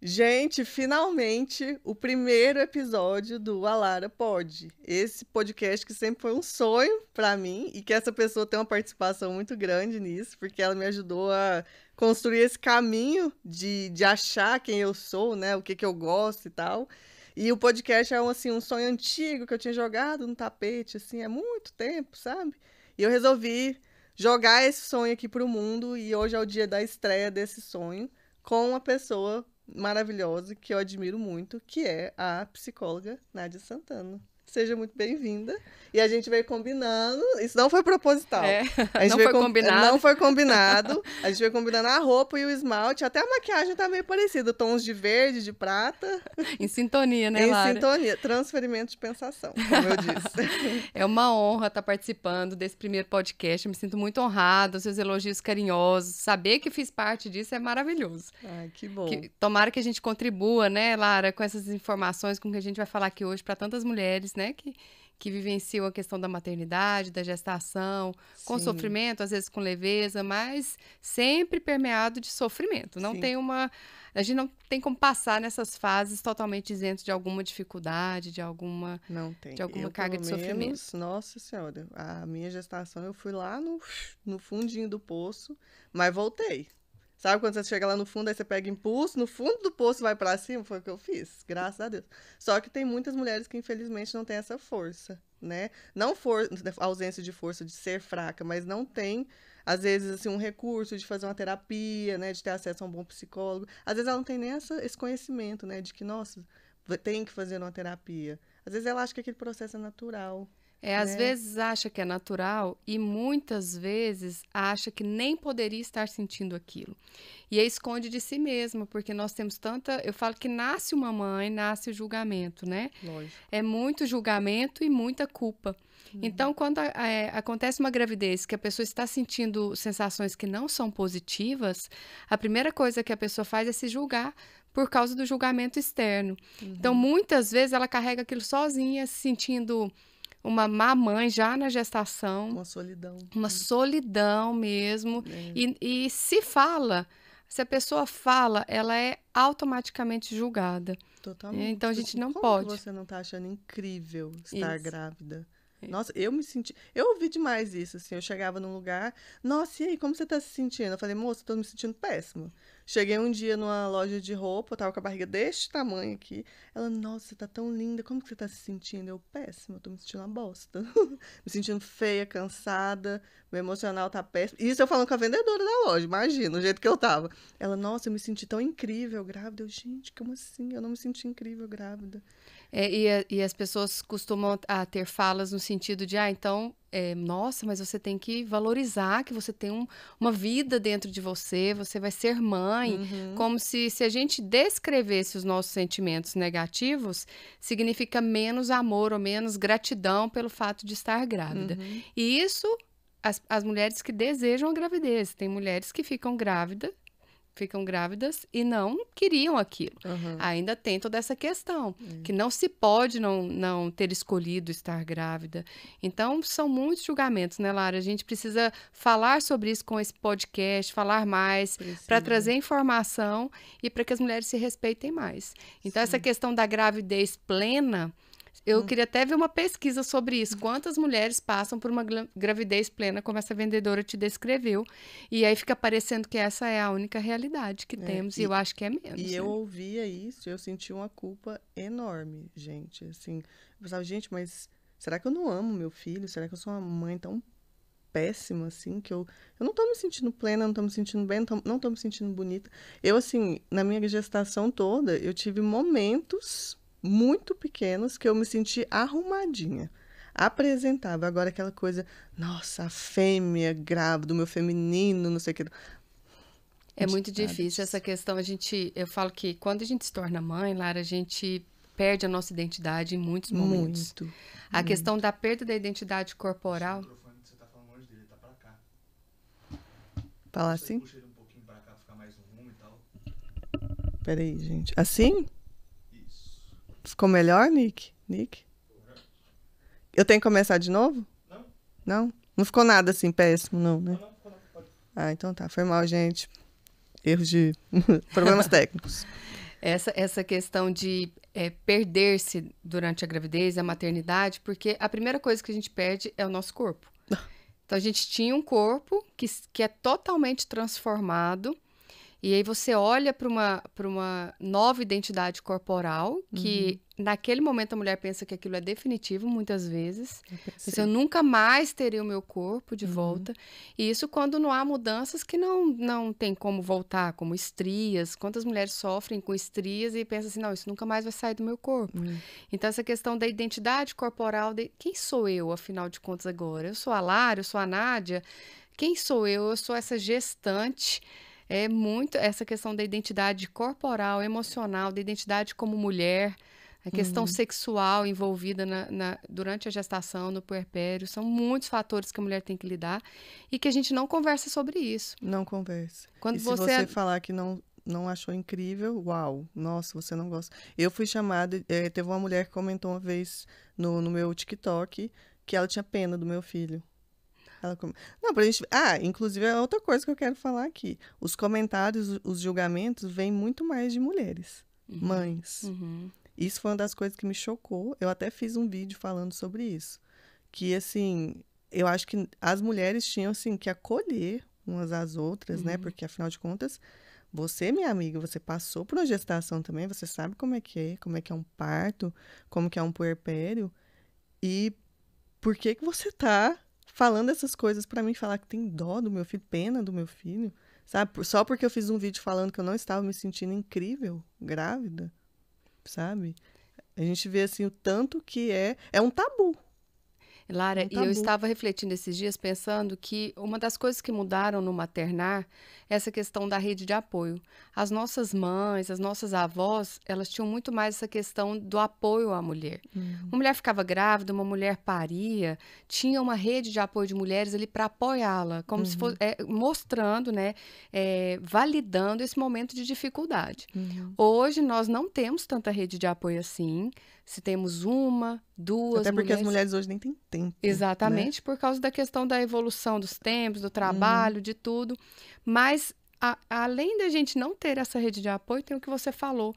Gente, finalmente o primeiro episódio do Alara Pod. Esse podcast que sempre foi um sonho pra mim e que essa pessoa tem uma participação muito grande nisso, porque ela me ajudou a construir esse caminho de achar quem eu sou, né? O que que eu gosto e tal. E o podcast é assim, um sonho antigo que eu tinha jogado no tapete, assim, há muito tempo, sabe? E eu resolvi jogar esse sonho aqui pro mundo e hoje é o dia da estreia desse sonho com uma pessoa maravilhosa que eu admiro muito, que é a psicóloga Nádia Santana. Seja muito bem-vinda. E a gente veio combinando, isso não foi proposital. É, A gente não veio foi combinado. não foi combinado. A gente veio combinando a roupa e o esmalte, até a maquiagem tá meio parecida, tons de verde, de prata, Em sintonia, né, em Lara? sintonia, transferimento de pensação, como eu disse. É uma honra estar participando desse primeiro podcast. Eu me sinto muito honrada, seus elogios carinhosos. Saber que fiz parte disso é maravilhoso. Ai, que bom. Tomara que a gente contribua, né, Lara, com essas informações com que a gente vai falar aqui hoje para tantas mulheres, né, que vivenciam a questão da maternidade, da gestação, com Sim, sofrimento, às vezes com leveza, mas sempre permeado de sofrimento. Não sim. tem uma. A gente não tem como passar nessas fases totalmente isento de alguma dificuldade, Não tem. de alguma Eu, carga pelo de sofrimento. menos, nossa senhora, a minha gestação eu fui lá no fundinho do poço, mas voltei. Sabe quando você chega lá no fundo, aí você pega impulso, no fundo do poço vai pra cima? Foi o que eu fiz, graças a Deus. Só que tem muitas mulheres que infelizmente não têm essa força, né? Não ausência de força de ser fraca, mas não tem, às vezes, assim, um recurso de fazer uma terapia, né? De ter acesso a um bom psicólogo. Às vezes ela não tem nem esse conhecimento, né? De que, nossa, tem que fazer uma terapia. Às vezes ela acha que aquele processo é natural, É, às né? vezes acha que é natural e muitas vezes acha que nem poderia estar sentindo aquilo. E aí esconde de si mesma, porque nós temos tanta. Eu falo que nasce uma mãe, nasce o julgamento, né? Lógico. É muito julgamento e muita culpa. Então, quando acontece uma gravidez que a pessoa está sentindo sensações que não são positivas, a primeira coisa que a pessoa faz é se julgar por causa do julgamento externo. Então, Uhum. muitas vezes ela carrega aquilo sozinha, se sentindo uma má mãe já na gestação, Uma solidão. uma solidão mesmo. É. E se fala, se a pessoa fala, ela é automaticamente julgada. Totalmente. Então, a Tipo gente assim, não como que pode. você não tá achando incrível estar Isso. grávida? Nossa, eu me senti. Eu ouvi demais isso, assim. Eu chegava num lugar. Nossa, e aí, como você tá se sentindo? Eu falei, moça, tô me sentindo péssima. Cheguei um dia numa loja de roupa, eu tava com a barriga deste tamanho aqui. Ela, nossa, você tá tão linda, como que você tá se sentindo? Eu, péssima, eu tô me sentindo uma bosta. Me sentindo feia, cansada, meu emocional tá péssimo. Isso eu falando com a vendedora da loja, imagina, o jeito que eu tava. Ela, nossa, eu me senti tão incrível grávida. Eu, gente, como assim? Eu não me senti incrível grávida. E as pessoas costumam a ter falas no sentido de, então, nossa, mas você tem que valorizar que você tem uma vida dentro de você, você vai ser mãe. Uhum, Como se a gente descrevesse os nossos sentimentos negativos, significa menos amor ou menos gratidão pelo fato de estar grávida. uhum, E isso, as mulheres que desejam a gravidez. Tem mulheres que ficam grávidas e não queriam aquilo. uhum. Ainda tem toda essa questão, É. que não se pode não ter escolhido estar grávida. Então, são muitos julgamentos, né, Lara? A gente precisa falar sobre isso com esse podcast, falar mais, para Precisa. trazer informação e para que as mulheres se respeitem mais. Então, essa Sim. questão da gravidez plena. Eu Hum, queria até ver uma pesquisa sobre isso. Quantas mulheres passam por uma gravidez plena, como essa vendedora te descreveu? E aí fica parecendo que essa é a única realidade que é. temos. E eu acho que é E menos, eu né? ouvia isso e eu senti uma culpa enorme, gente. Assim, eu pensava, gente, mas será que eu não amo meu filho? Será que eu sou uma mãe tão péssima, assim, que eu não tô me sentindo plena, não tô me sentindo bem, não tô me sentindo bonita. Eu, assim, na minha gestação toda, eu tive momentos muito pequenos que eu me senti arrumadinha, apresentável. Agora aquela coisa, nossa, a fêmea grávida, o meu feminino, não sei o que. É muito Nada difícil essa disso. questão. Eu falo que quando a gente se torna mãe, Lara, a gente perde a nossa identidade em muitos momentos. Muito, A questão muito. da perda da identidade Esse corporal. microfone que você tá falando longe dele, tá pra cá. Falar Você assim? puxa ele um pouquinho pra cá, ficar mais um rumo e tal. Peraí, gente. Assim? Isso. Ficou melhor, Nick? Nick? Eu tenho que começar de novo? Não, Não? Não ficou nada assim péssimo, não, né? não, pode. Ah, então tá. Foi mal, gente. Erros de... Problemas técnicos. essa questão de perder-se durante a gravidez, a maternidade, porque a primeira coisa que a gente perde é o nosso corpo. Então, a gente tinha um corpo que é totalmente transformado, e aí você olha para uma nova identidade corporal, que naquele momento a mulher pensa que aquilo é definitivo, muitas vezes. Eu nunca mais teria o meu corpo de volta. E isso quando não há mudanças que não tem como voltar, como estrias. Quantas mulheres sofrem com estrias e pensam assim, não, isso nunca mais vai sair do meu corpo. Então, essa questão da identidade corporal, quem sou eu, afinal de contas, agora? Eu sou a Lara, eu sou a Nádia? Quem sou eu? Eu sou essa gestante. É muito essa questão da identidade corporal, emocional, da identidade como mulher, a questão sexual envolvida durante a gestação, no puerpério. São muitos fatores que a mulher tem que lidar e que a gente não conversa sobre isso. Não conversa. Quando e se você falar que não achou incrível, uau, nossa, você não gosta. Eu fui chamada, teve uma mulher que comentou uma vez no meu TikTok que ela tinha pena do meu filho. Não, pra gente... inclusive é outra coisa que eu quero falar aqui. Os comentários, os julgamentos vêm muito mais de mulheres, mães. Isso foi uma das coisas que me chocou. Eu até fiz um vídeo falando sobre isso. Que, assim, eu acho que as mulheres tinham, assim, que acolher umas às outras, né? Porque, afinal de contas, você, minha amiga, você passou por uma gestação também, você sabe como é que é um parto, como que é um puerpério. E por que você tá falando essas coisas pra mim, falar que tem dó do meu filho, pena do meu filho, sabe? Só porque eu fiz um vídeo falando que eu não estava me sentindo incrível, grávida, sabe? A gente vê, assim, o tanto que é um tabu. Lara, e eu estava refletindo esses dias, pensando que uma das coisas que mudaram no maternar é essa questão da rede de apoio. As nossas mães, as nossas avós, elas tinham muito mais essa questão do apoio à mulher. Uma mulher ficava grávida, uma mulher paria, tinha uma rede de apoio de mulheres ali para apoiá-la, como se fosse, mostrando, né, validando esse momento de dificuldade. Hoje, nós não temos tanta rede de apoio assim. Se temos uma, duas Até porque mulheres... as mulheres hoje nem têm tempo. Exatamente, né? Por causa da questão da evolução dos tempos, do trabalho, de tudo. Mas, além da gente não ter essa rede de apoio, tem o que você falou.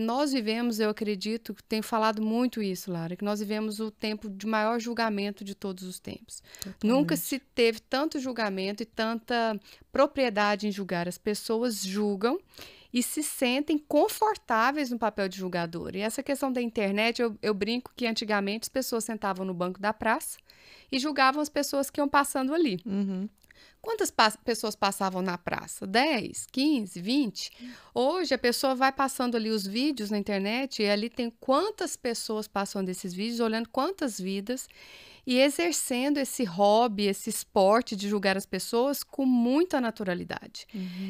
Nós vivemos, eu acredito, tenho falado muito isso, Lara, que nós vivemos o tempo de maior julgamento de todos os tempos. Totalmente. Nunca se teve tanto julgamento e tanta propriedade em julgar. As pessoas julgam e se sentem confortáveis no papel de julgador. E essa questão da internet, eu brinco que antigamente as pessoas sentavam no banco da praça e julgavam as pessoas que iam passando ali. Quantas pessoas passavam na praça? 10, 15, 20? Hoje a pessoa vai passando ali os vídeos na internet e ali tem quantas pessoas passam desses vídeos, olhando quantas vidas e exercendo esse hobby, esse esporte de julgar as pessoas com muita naturalidade.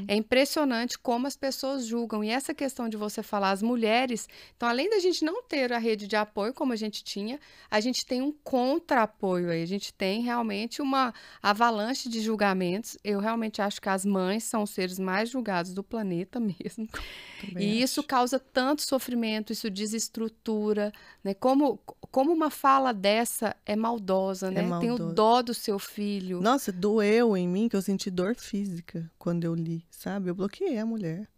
É impressionante como as pessoas julgam. E essa questão de você falar as mulheres... Então, além da gente não ter a rede de apoio como a gente tinha, a gente tem um contra-apoio aí. A gente tem realmente uma avalanche de julgamentos. Eu realmente acho que as mães são os seres mais julgados do planeta mesmo. E isso causa tanto sofrimento, isso desestrutura, né? Como uma fala dessa é maldosa, né? Tem o dó do seu filho. Nossa, doeu em mim que eu senti dor física quando eu li, sabe? Eu bloqueei a mulher.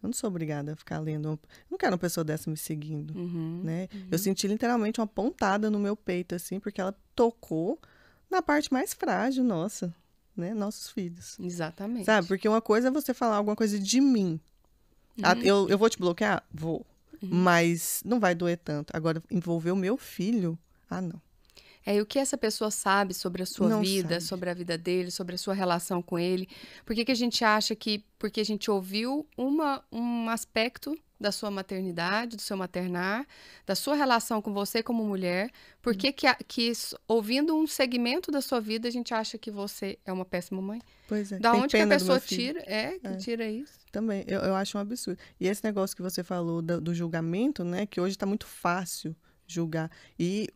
Eu não sou obrigada a ficar lendo. Eu não quero uma pessoa dessa me seguindo, né? Eu senti literalmente uma pontada no meu peito, assim, porque ela tocou na parte mais frágil nossa, né? Nossos filhos. Exatamente. Sabe? Porque uma coisa é você falar alguma coisa de mim. Eu vou te bloquear? Vou. Mas não vai doer tanto. Agora, envolver o meu filho? Não. E o que essa pessoa sabe sobre a sua vida, sabe. sobre a vida dele, sobre a sua relação com ele? Por que a gente acha que, porque a gente ouviu um aspecto da sua maternidade, do seu maternar, da sua relação com você como mulher, por que ouvindo um segmento da sua vida, a gente acha que você é uma péssima mãe? Pois é. Da Tem onde que a pena do meu pessoa filho. tira isso? Também, eu acho um absurdo. E esse negócio que você falou do julgamento, né? Que hoje está muito fácil julgar. E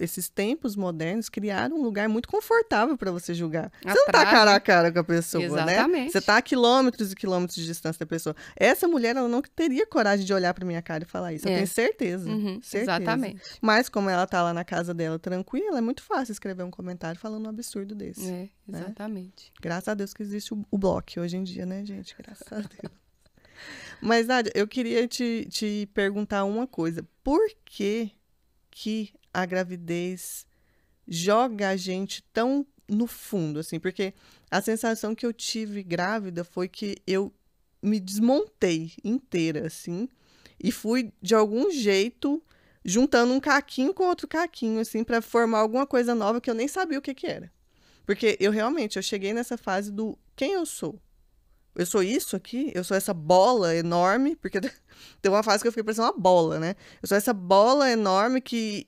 esses tempos modernos criaram um lugar muito confortável para você julgar. Você não tá cara a cara com a pessoa, Exatamente. né? Você tá a quilômetros e quilômetros de distância da pessoa. Essa mulher, ela não teria coragem de olhar para minha cara e falar isso. Eu tenho certeza. Certeza. Exatamente. Mas como ela tá lá na casa dela tranquila, é muito fácil escrever um comentário falando um absurdo desse. Exatamente. Graças a Deus que existe o bloco hoje em dia, né, gente? Graças a Deus. Mas, Nádia, eu queria te perguntar uma coisa. Por que a gravidez joga a gente tão no fundo, assim? Porque a sensação que eu tive grávida foi que eu me desmontei inteira, assim, e fui, de algum jeito, juntando um caquinho com outro caquinho, assim, para formar alguma coisa nova que eu nem sabia o que que era. Porque eu cheguei nessa fase do quem eu sou? Eu sou isso aqui? Eu sou essa bola enorme? Porque tem uma fase que eu fiquei parecendo uma bola, né? Eu sou essa bola enorme que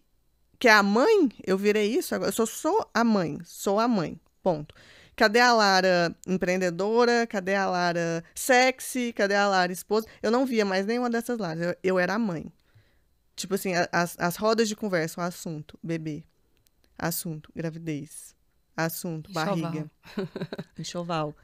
é a mãe? Eu virei isso agora? Eu sou a mãe. Sou a mãe. Ponto. Cadê a Lara empreendedora? Cadê a Lara sexy? Cadê a Lara esposa? Eu não via mais nenhuma dessas Laras. Eu era a mãe. Tipo assim, as rodas de conversa, o assunto, bebê. Assunto, gravidez. Assunto, barriga. Enxoval.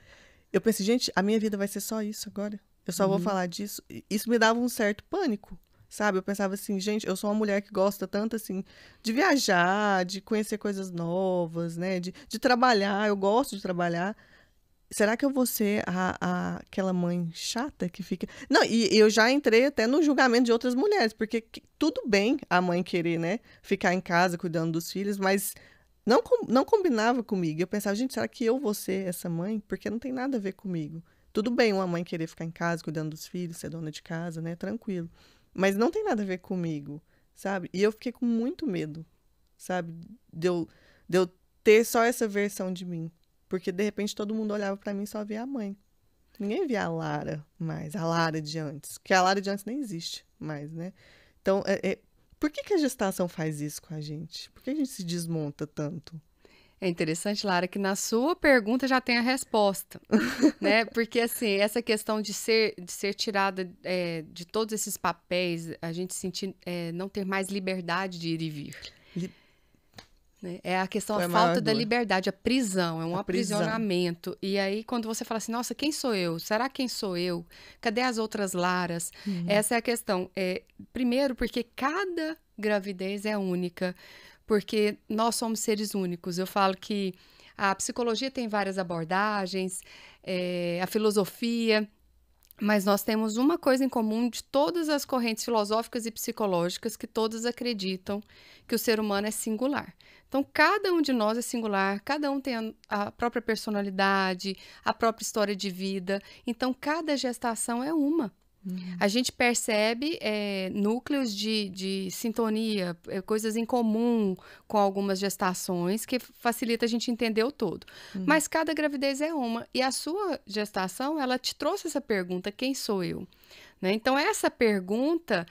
Eu pensei, gente, a minha vida vai ser só isso agora. Eu só vou falar disso. Isso me dava um certo pânico, sabe? Eu pensava assim, gente, eu sou uma mulher que gosta tanto, assim, de viajar, de conhecer coisas novas, né? De trabalhar, eu gosto de trabalhar. Será que eu vou ser aquela mãe chata que fica... Não, e eu já entrei até no julgamento de outras mulheres, porque tudo bem a mãe querer, né, ficar em casa cuidando dos filhos, mas não combinava comigo. Eu pensava, gente, será que eu vou ser essa mãe? Porque não tem nada a ver comigo. Tudo bem uma mãe querer ficar em casa cuidando dos filhos, ser dona de casa, né, tranquilo. Mas não tem nada a ver comigo, sabe? E eu fiquei com muito medo, sabe? De eu ter só essa versão de mim. Porque, de repente, todo mundo olhava pra mim e só via a mãe. Ninguém via a Lara mais, a Lara de antes. Que a Lara de antes nem existe mais, né? Então, por que a gestação faz isso com a gente? Por que a gente se desmonta tanto? É interessante, Lara, que na sua pergunta já tem a resposta, né? Porque, assim, essa questão de ser tirada de todos esses papéis, a gente sentir, não ter mais liberdade de ir e vir. Né? É a questão, Foi a a maior falta da dor. liberdade, a prisão, é um A prisão. aprisionamento. E aí, quando você fala assim, nossa, quem sou eu? Será quem sou eu? Cadê as outras Laras? Essa é a questão. Primeiro, porque cada gravidez é única, porque nós somos seres únicos. Eu falo que a psicologia tem várias abordagens, a filosofia, mas nós temos uma coisa em comum de todas as correntes filosóficas e psicológicas, que todas acreditam que o ser humano é singular. Então, cada um de nós é singular, cada um tem a própria personalidade, a própria história de vida. Então, cada gestação é uma. A gente percebe núcleos de sintonia, coisas em comum com algumas gestações, que facilita a gente entender o todo. Mas cada gravidez é uma. E a sua gestação, ela te trouxe essa pergunta, quem sou eu? Né? Então, essa pergunta,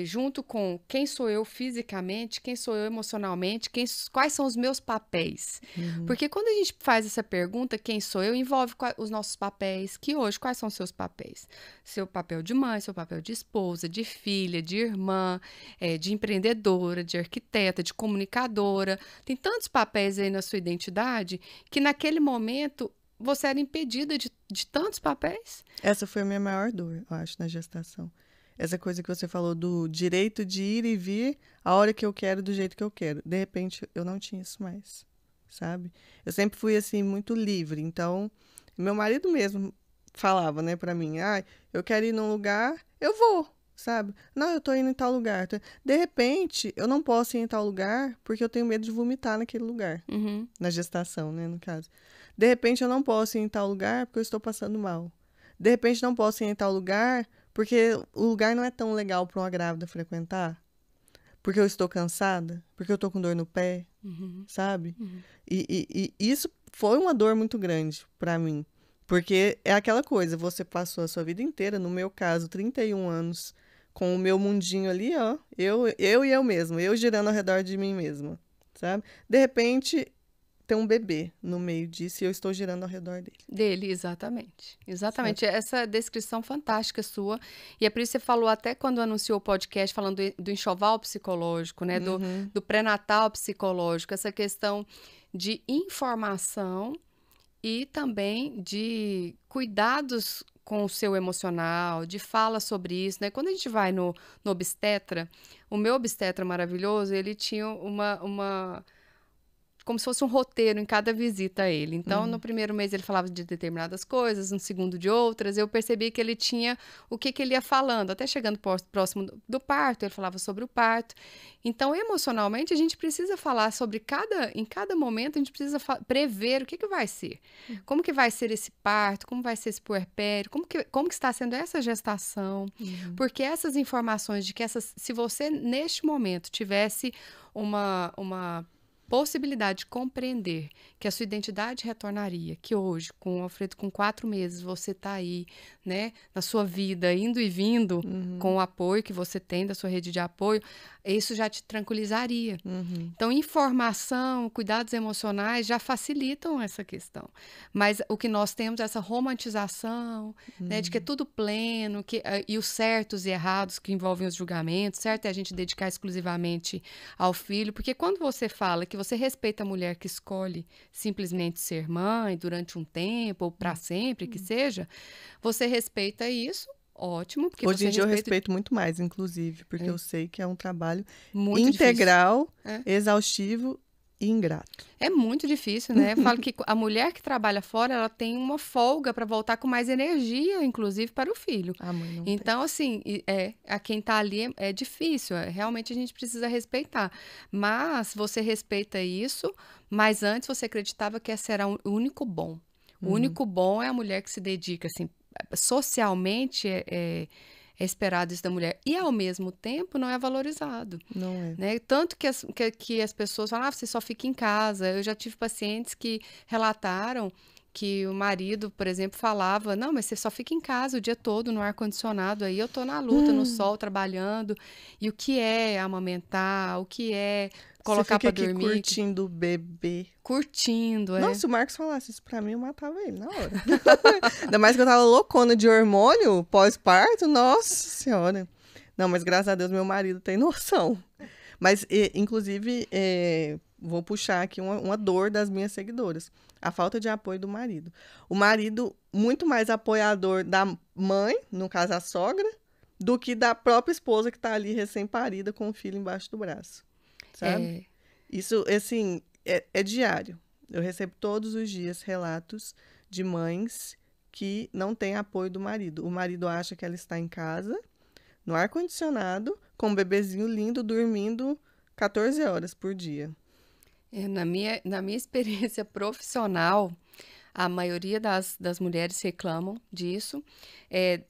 junto com quem sou eu fisicamente, quem sou eu emocionalmente, quais são os meus papéis? Porque quando a gente faz essa pergunta, quem sou eu, envolve os nossos papéis, que hoje, quais são os seus papéis? Seu papel de mãe, seu papel de esposa, de filha, de irmã, de empreendedora, de arquiteta, de comunicadora. Tem tantos papéis aí na sua identidade que naquele momento você era impedida de tantos papéis. Essa foi a minha maior dor, eu acho, na gestação. Essa coisa que você falou do direito de ir e vir a hora que eu quero, do jeito que eu quero. De repente, eu não tinha isso mais, sabe? Eu sempre fui, assim, muito livre. Então, meu marido mesmo falava, né, pra mim, eu quero ir num lugar, eu vou, sabe? Não, eu tô indo em tal lugar. De repente, eu não posso ir em tal lugar porque eu tenho medo de vomitar naquele lugar. Na gestação, né, no caso. De repente, eu não posso ir em tal lugar porque eu estou passando mal. De repente, não posso ir em tal lugar porque o lugar não é tão legal para uma grávida frequentar. Porque eu estou cansada, porque eu estou com dor no pé, sabe? E isso foi uma dor muito grande para mim. Porque é aquela coisa, você passou a sua vida inteira, no meu caso, 31 anos, com o meu mundinho ali, ó, eu e eu mesma, eu girando ao redor de mim mesma, sabe? De repente, tem um bebê no meio disso e eu estou girando ao redor dele. Dele, exatamente. Exatamente. Essa descrição fantástica sua. E é por isso que você falou até quando anunciou o podcast, falando do enxoval psicológico, né? Do pré-natal psicológico. Essa questão de informação e também de cuidados com o seu emocional, de fala sobre isso, né? Quando a gente vai no obstetra, o meu obstetra maravilhoso, ele tinha como se fosse um roteiro em cada visita a ele. Então, no primeiro mês ele falava de determinadas coisas, no segundo de outras. Eu percebi que ele tinha o que ele ia falando. Até chegando próximo do parto, ele falava sobre o parto. Então, emocionalmente, a gente precisa falar sobre em cada momento, a gente precisa prever o que vai ser. Como que vai ser esse parto, como vai ser esse puerpério, como que está sendo essa gestação. Porque essas informações de que se você, neste momento, tivesse uma possibilidade de compreender que a sua identidade retornaria, que hoje, com o Alfredo com 4 meses, você está aí, né, na sua vida, indo e vindo, com o apoio que você tem da sua rede de apoio, isso já te tranquilizaria. Então, informação, cuidados emocionais já facilitam essa questão. Mas o que nós temos é essa romantização, né, de que é tudo pleno, e os certos e errados que envolvem os julgamentos, certo é a gente dedicar exclusivamente ao filho, porque quando você fala que você respeita a mulher que escolhe simplesmente ser mãe durante um tempo, ou para sempre, que seja, você respeita isso, ótimo. Porque Hoje em dia eu respeito muito mais, inclusive, porque eu sei que é um trabalho muito integral, exaustivo e ingrato. É muito difícil, né? Eu falo que a mulher que trabalha fora, ela tem uma folga para voltar com mais energia, inclusive para o filho. A mãe não então, assim, a quem está ali é difícil. Realmente a gente precisa respeitar. Mas você respeita isso, mas antes você acreditava que esse era o único bom. O único bom é a mulher que se dedica, assim, socialmente é esperado isso da mulher. E, ao mesmo tempo, não é valorizado. Não é. Né? Tanto que as pessoas falam, você só fica em casa. Eu já tive pacientes que relataram que o marido, por exemplo, falava, não, mas você só fica em casa o dia todo no ar-condicionado. Aí eu tô na luta, no sol, trabalhando. E o que é amamentar? O que é colocar para dormir? Você fica aqui curtindo o bebê. Curtindo, Nossa, se o Marcos falasse isso pra mim, eu matava ele na hora. Ainda mais que eu tava loucona de hormônio pós-parto. Nossa Senhora. Não, mas graças a Deus meu marido tem noção. Mas, inclusive, vou puxar aqui uma dor das minhas seguidoras. A falta de apoio do marido. O marido, muito mais apoiador da mãe, no caso a sogra, do que da própria esposa que tá ali recém-parida com o filho embaixo do braço. Sabe? Isso, assim, é diário. Eu recebo todos os dias relatos de mães que não têm apoio do marido. O marido acha que ela está em casa, no ar-condicionado, com um bebezinho lindo, dormindo 14 horas por dia. Na minha experiência profissional, a maioria das mulheres reclamam disso,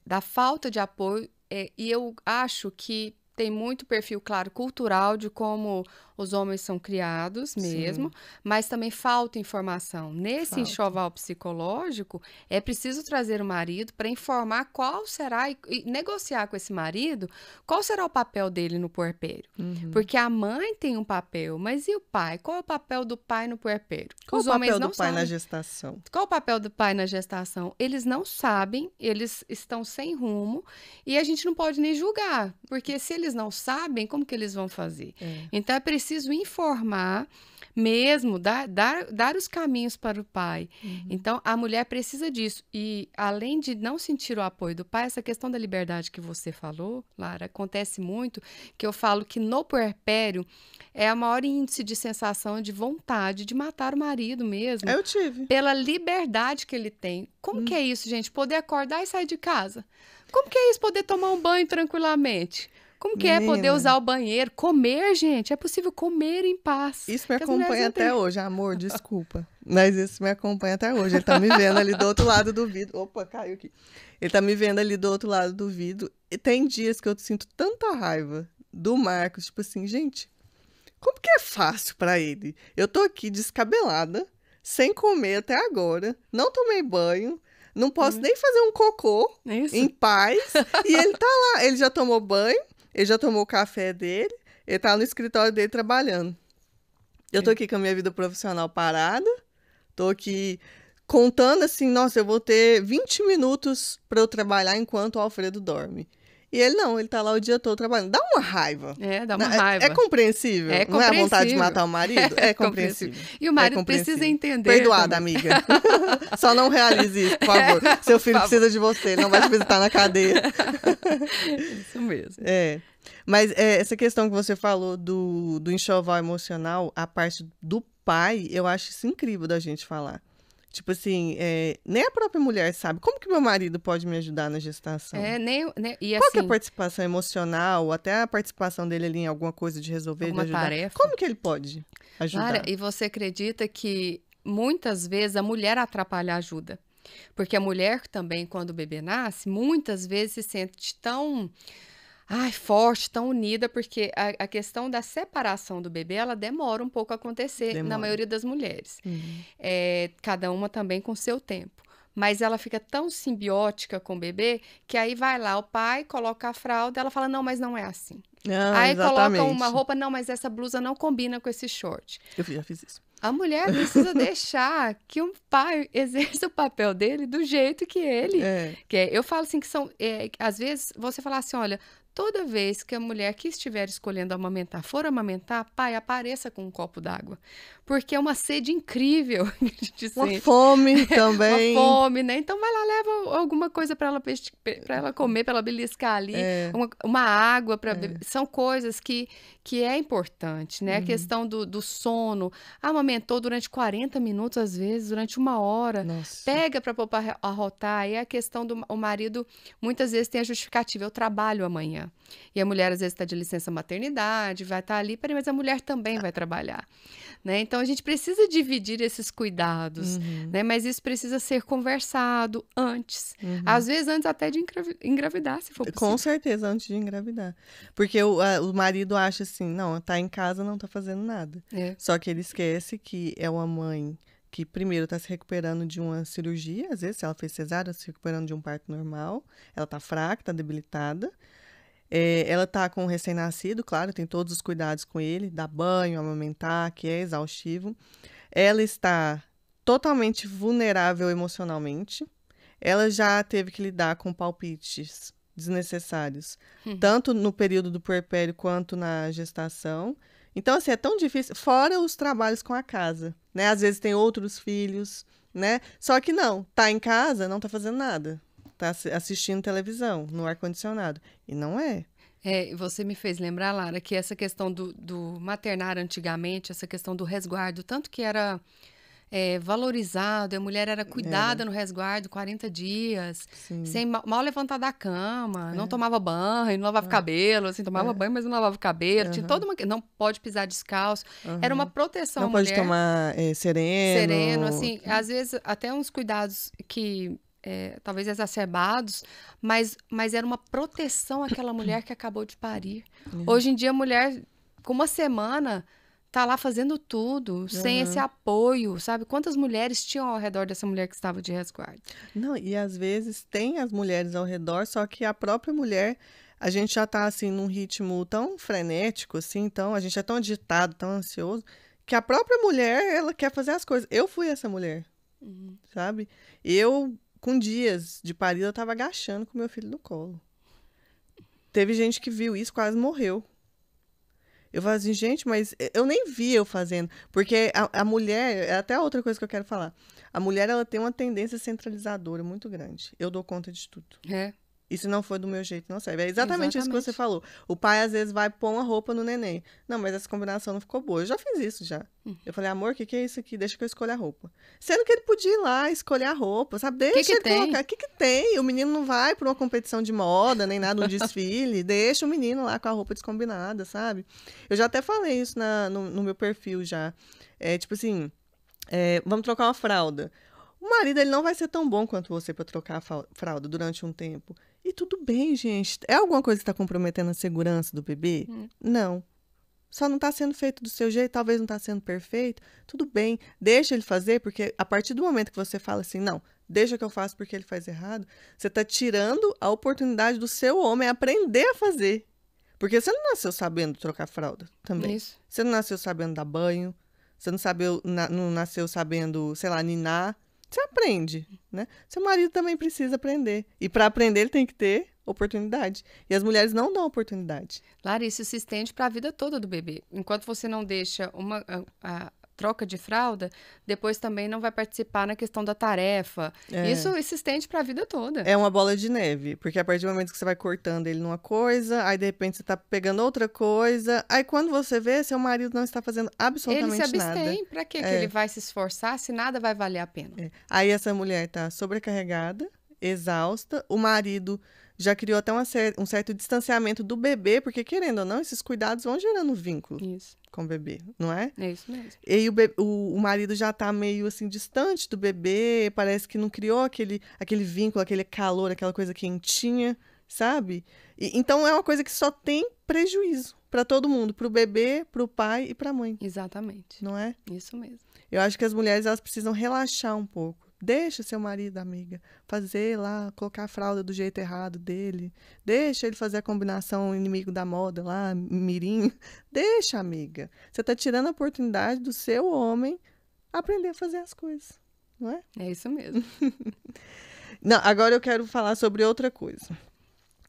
da falta de apoio, e eu acho que tem muito perfil, claro, cultural de como os homens são criados mesmo, mas também falta informação. Nesse enxoval psicológico, é preciso trazer o marido para informar qual será, e negociar com esse marido, qual será o papel dele no puerpério. Porque a mãe tem um papel, mas e o pai? Qual é o papel do pai no puerpério? Qual o papel do pai na gestação? Qual o papel do pai na gestação? Eles não sabem, eles estão sem rumo, e a gente não pode nem julgar, porque se eles não sabem, como que eles vão fazer? Então, é preciso informar mesmo, dar os caminhos para o pai. Então, a mulher precisa disso. E, além de não sentir o apoio do pai, essa questão da liberdade que você falou, Lara, acontece muito, que eu falo que no puerpério é a maior índice de sensação de vontade de matar o marido mesmo. Eu tive. Pela liberdade que ele tem. Como que é isso, gente? Poder acordar e sair de casa? Como que é isso, poder tomar um banho tranquilamente? Como que é poder usar o banheiro? Comer, gente. É possível comer em paz. Isso me acompanha até hoje, amor, desculpa. Mas isso me acompanha até hoje. Ele tá me vendo ali do outro lado do vidro. Opa, caiu aqui. Ele tá me vendo ali do outro lado do vidro. E tem dias que eu sinto tanta raiva do Marcos. Tipo assim, gente, como que é fácil pra ele? Eu tô aqui descabelada, sem comer até agora. Não tomei banho. Não posso nem fazer um cocô em paz. E ele tá lá. Ele já tomou banho. Ele já tomou o café dele, ele tá no escritório dele trabalhando. Eu tô aqui com a minha vida profissional parada, tô aqui contando assim, nossa, eu vou ter 20 minutos para eu trabalhar enquanto o Alfredo dorme. E ele não, ele tá lá o dia todo trabalhando. Dá uma raiva. Dá uma raiva. É compreensível? É compreensível. Não é a vontade de matar o marido? É compreensível. E o marido precisa entender. Perdoada, amiga. Só não realize isso, por favor. Seu filho precisa de você, ele não vai te visitar na cadeia. Isso mesmo. Mas essa questão que você falou do enxoval emocional, a parte do pai, eu acho isso incrível da gente falar. Tipo assim, nem a própria mulher sabe. Como que meu marido pode me ajudar na gestação? E Qual que é a assim, participação emocional, até a participação dele ali em alguma coisa de resolver, de alguma ajudar? tarefa. Como que ele pode ajudar? Lara, e você acredita que muitas vezes a mulher atrapalha a ajuda? Porque a mulher também, quando o bebê nasce, muitas vezes se sente tão forte, tão unida, porque a questão da separação do bebê, ela demora um pouco a acontecer na Demora. maioria das mulheres. Uhum. Cada uma também com seu tempo. Mas ela fica tão simbiótica com o bebê que aí vai lá o pai, coloca a fralda, ela fala, não, mas não é assim. Aí coloca uma roupa, não, mas essa blusa não combina com esse short. Eu já fiz isso. A mulher precisa deixar que um pai exerça o papel dele do jeito que ele quer. Eu falo assim que às vezes você fala assim, olha, toda vez que a mulher que estiver escolhendo amamentar for amamentar, pai, apareça com um copo d'água. Porque é uma sede incrível que a gente Uma sente. fome também. Uma fome, né? Então vai lá, leva alguma coisa para ela comer, para ela beliscar ali, uma água para beber. São coisas que é importante, né? A questão do sono. Amamentou durante 40 minutos, às vezes, durante 1 hora. Nossa. Pega para pôr para arrotar. E a questão o marido, muitas vezes, tem a justificativa, eu trabalho amanhã. E a mulher, às vezes, está de licença maternidade, vai estar ali, mas a mulher também vai trabalhar. Né? Então, a gente precisa dividir esses cuidados, né? Mas isso precisa ser conversado antes. Às vezes, antes até de engravidar, se for possível. Com certeza, antes de engravidar. Porque o marido acha assim, não, tá em casa, não tá fazendo nada. Só que ele esquece que é uma mãe que primeiro tá se recuperando de uma cirurgia, às vezes, se ela fez cesárea, se recuperando de um parto normal, ela tá fraca, tá debilitada. Ela tá com um recém-nascido, claro, tem todos os cuidados com ele, dar banho, amamentar, que é exaustivo. Ela está totalmente vulnerável emocionalmente. Ela já teve que lidar com palpites desnecessários, tanto no período do puerpério quanto na gestação. Então, assim, é tão difícil, fora os trabalhos com a casa, né? Às vezes tem outros filhos, né? Só que não, tá em casa, não tá fazendo nada. Tá assistindo televisão, no ar-condicionado. E não é. Você me fez lembrar, Lara, que essa questão do maternar antigamente, essa questão do resguardo, tanto que era valorizado, a mulher era cuidada no resguardo 40 dias, sem mal levantar da cama, não tomava banho, não lavava cabelo, assim, tomava banho, mas não lavava o cabelo, tinha toda uma... Não pode pisar descalço, era uma proteção à mulher. Não pode tomar sereno. Assim, às vezes até uns cuidados que... talvez exacerbados, mas era uma proteção àquela mulher que acabou de parir. Hoje em dia, a mulher, com 1 semana, tá lá fazendo tudo, sem esse apoio, sabe? Quantas mulheres tinham ao redor dessa mulher que estava de resguardo? Não, e às vezes tem as mulheres ao redor, só que a própria mulher, a gente já tá, assim, num ritmo tão frenético, assim, então, a gente é tão agitado, tão ansioso, que a própria mulher, ela quer fazer as coisas. Eu fui essa mulher, sabe? Com dias de parir, eu tava agachando com meu filho no colo. Teve gente que viu isso, quase morreu. Eu falei assim, gente, mas eu nem vi eu fazendo. Porque a mulher, é até outra coisa que eu quero falar. A mulher, ela tem uma tendência centralizadora muito grande. Eu dou conta de tudo. E se não for do meu jeito, não serve. É exatamente isso que você falou. O pai, às vezes, vai pôr uma roupa no neném. Não, mas essa combinação não ficou boa. Eu já fiz isso, já. Eu falei, amor, o que é isso aqui? Deixa que eu escolha a roupa. Sendo que ele podia ir lá escolher a roupa, sabe? Deixa ele colocar. O que tem? O menino não vai para uma competição de moda, nem nada, um desfile. Deixa o menino lá com a roupa descombinada, sabe? Eu já até falei isso no meu perfil, já. Tipo assim, vamos trocar uma fralda. O marido, ele não vai ser tão bom quanto você para trocar a fralda durante um tempo. E tudo bem, gente. É alguma coisa que está comprometendo a segurança do bebê? Não. Só não está sendo feito do seu jeito, talvez não está sendo perfeito. Tudo bem, deixa ele fazer, porque a partir do momento que você fala assim, não, deixa que eu faço porque ele faz errado, você está tirando a oportunidade do seu homem aprender a fazer. Porque você não nasceu sabendo trocar fralda também. Isso. Você não nasceu sabendo dar banho, você não nasceu sabendo, sei lá, ninar. Você aprende, né? Seu marido também precisa aprender. E para aprender, ele tem que ter oportunidade. E as mulheres não dão oportunidade. Lara, isso se estende para a vida toda do bebê. Enquanto você não deixa troca de fralda, depois também não vai participar na questão da tarefa. Isso se estende para a vida toda. É uma bola de neve, porque a partir do momento que você vai cortando ele numa coisa, aí de repente você tá pegando outra coisa, aí quando você vê, seu marido não está fazendo Ele se absolutamente nada. abstém. Para que ele vai se esforçar se nada vai valer a pena? Aí essa mulher tá sobrecarregada, exausta, o marido já criou até um certo distanciamento do bebê, porque querendo ou não, esses cuidados vão gerando vínculo Isso, com o bebê, não é? é isso mesmo. E aí o marido já tá meio assim distante do bebê, parece que não criou aquele vínculo, aquele calor, aquela coisa quentinha, sabe? Então é uma coisa que só tem prejuízo para todo mundo, para o bebê, para o pai e para a mãe, Exatamente. não é? Isso mesmo. Eu acho que as mulheres elas precisam relaxar um pouco. Deixa seu marido, amiga, fazer lá, colocar a fralda do jeito errado dele. Deixa ele fazer a combinação inimigo da moda lá, mirim. Deixa, amiga. Você tá tirando a oportunidade do seu homem aprender a fazer as coisas, não é? É isso mesmo. Não, agora eu quero falar sobre outra coisa.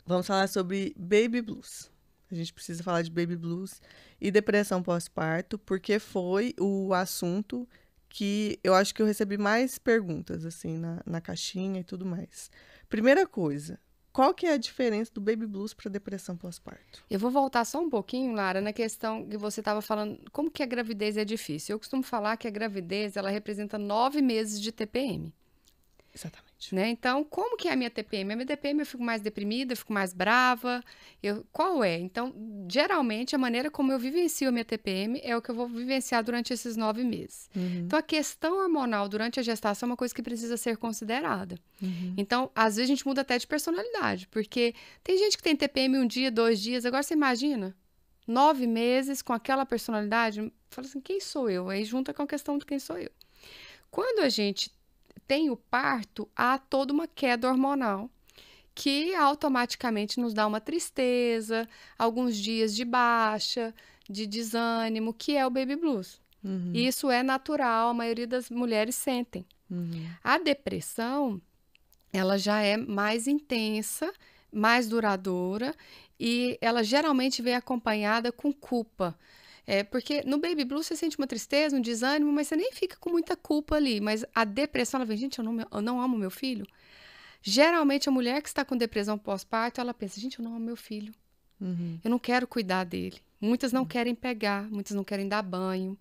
Vamos falar sobre baby blues. A gente precisa falar de baby blues e depressão pós-parto, porque foi o assunto que eu acho que eu recebi mais perguntas, assim, na caixinha e tudo mais. Primeira coisa, qual que é a diferença do baby blues para depressão pós-parto? Eu vou voltar só um pouquinho, Lara, na questão que você estava falando, como que a gravidez é difícil. Eu costumo falar que a gravidez, ela representa 9 meses de TPM. Exatamente. Né? Então, como que é a minha TPM? A minha TPM eu fico mais deprimida, eu fico mais brava. Qual é? Então, geralmente, a maneira como eu vivencio a minha TPM é o que eu vou vivenciar durante esses 9 meses. Então, a questão hormonal durante a gestação é uma coisa que precisa ser considerada. Então, às vezes, a gente muda até de personalidade, porque tem gente que tem TPM 1 dia, 2 dias. Agora, você imagina, 9 meses com aquela personalidade, fala assim, quem sou eu? Aí junta com a questão de quem sou eu. Quando a gente tem o parto, há toda uma queda hormonal que automaticamente nos dá uma tristeza, alguns dias de baixa, de desânimo, que é o baby blues. Isso é natural, a maioria das mulheres sentem. A depressão, ela já é mais intensa, mais duradoura e ela geralmente vem acompanhada com culpa. Porque no baby blues você sente uma tristeza, um desânimo, mas você nem fica com muita culpa ali. Mas a depressão, ela vem, gente, eu não amo meu filho. Geralmente a mulher que está com depressão pós-parto, ela pensa, gente, eu não amo meu filho. Eu não quero cuidar dele. Muitas não querem pegar, muitas não querem dar banho.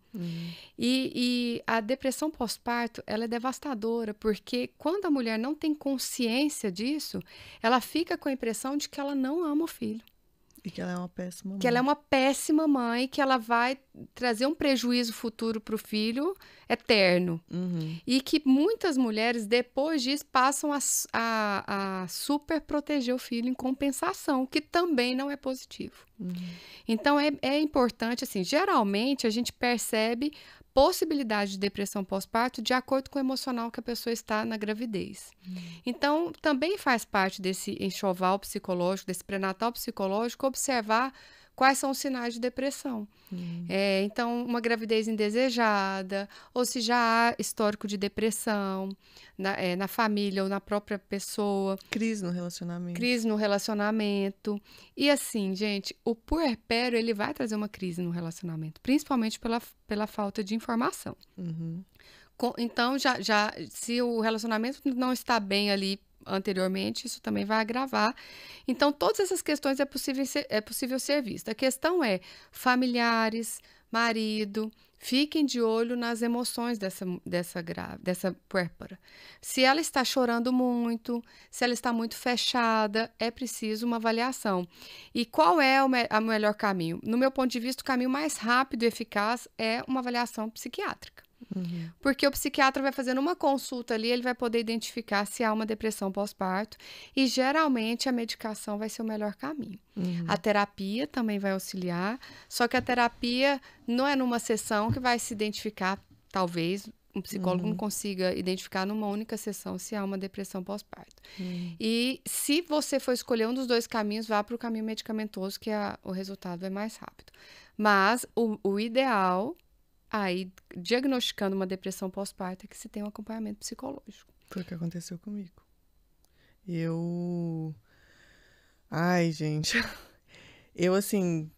E a depressão pós-parto, ela é devastadora, porque quando a mulher não tem consciência disso, ela fica com a impressão de que ela não ama o filho. E que ela é uma péssima mãe. Que ela é uma péssima mãe, que ela vai trazer um prejuízo futuro para o filho eterno. E que muitas mulheres, depois disso, passam a super proteger o filho em compensação, que também não é positivo. Então, é importante, assim, geralmente a gente percebe possibilidade de depressão pós-parto de acordo com o emocional que a pessoa está na gravidez. Então, também faz parte desse enxoval psicológico, desse pré-natal psicológico, observar quais são os sinais de depressão. Então, uma gravidez indesejada, ou se já há histórico de depressão na família ou na própria pessoa. Crise no relacionamento. Crise no relacionamento. E assim, gente, o puerpério, ele vai trazer uma crise no relacionamento, principalmente pela falta de informação. Então, se o relacionamento não está bem ali anteriormente, isso também vai agravar. Então, todas essas questões é possível ser vista. A questão é familiares, marido, fiquem de olho nas emoções dessa puérpera. Se ela está chorando muito, se ela está muito fechada, é preciso uma avaliação. E qual é o melhor caminho? No meu ponto de vista, o caminho mais rápido e eficaz é uma avaliação psiquiátrica. Porque o psiquiatra vai fazendo uma consulta ali, ele vai poder identificar se há uma depressão pós-parto e geralmente a medicação vai ser o melhor caminho. A terapia também vai auxiliar, só que a terapia não é numa sessão que vai se identificar, talvez um psicólogo não consiga identificar numa única sessão se há uma depressão pós-parto. E se você for escolher um dos dois caminhos, vá para o caminho medicamentoso, que o resultado é mais rápido. Mas o ideal, aí, diagnosticando uma depressão pós-parto, é que se tenha um acompanhamento psicológico. Foi o que aconteceu comigo. Ai, gente. Eu, assim,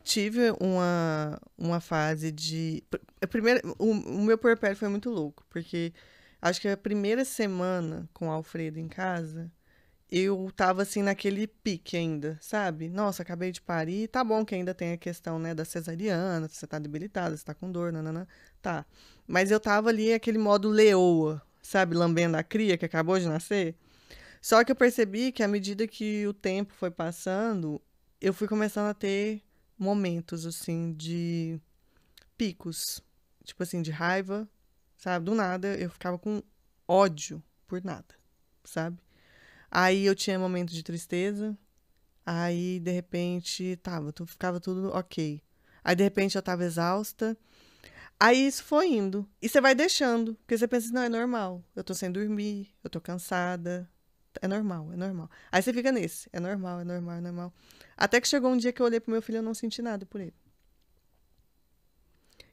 tive uma fase de... Primeiro, o meu puerpério foi muito louco, porque acho que a primeira semana com o Alfredo em casa, eu tava assim naquele pique ainda, sabe? Nossa, acabei de parir, tá bom que ainda tem a questão, né, da cesariana, você tá debilitada, você tá com dor, nanana, tá. Mas eu tava ali aquele modo leoa, sabe? Lambendo a cria que acabou de nascer. Só que eu percebi que à medida que o tempo foi passando, eu fui começando a ter momentos, assim, de picos. Tipo assim, de raiva, sabe? Do nada, eu ficava com ódio por nada, sabe? Aí eu tinha momentos de tristeza, aí de repente, ficava tudo ok. Aí de repente eu tava exausta, aí isso foi indo. E você vai deixando, porque você pensa, não, é normal. Eu tô sem dormir, eu tô cansada. É normal, é normal. Aí você fica nesse, é normal, é normal, é normal. Até que chegou um dia que eu olhei pro meu filho e eu não senti nada por ele.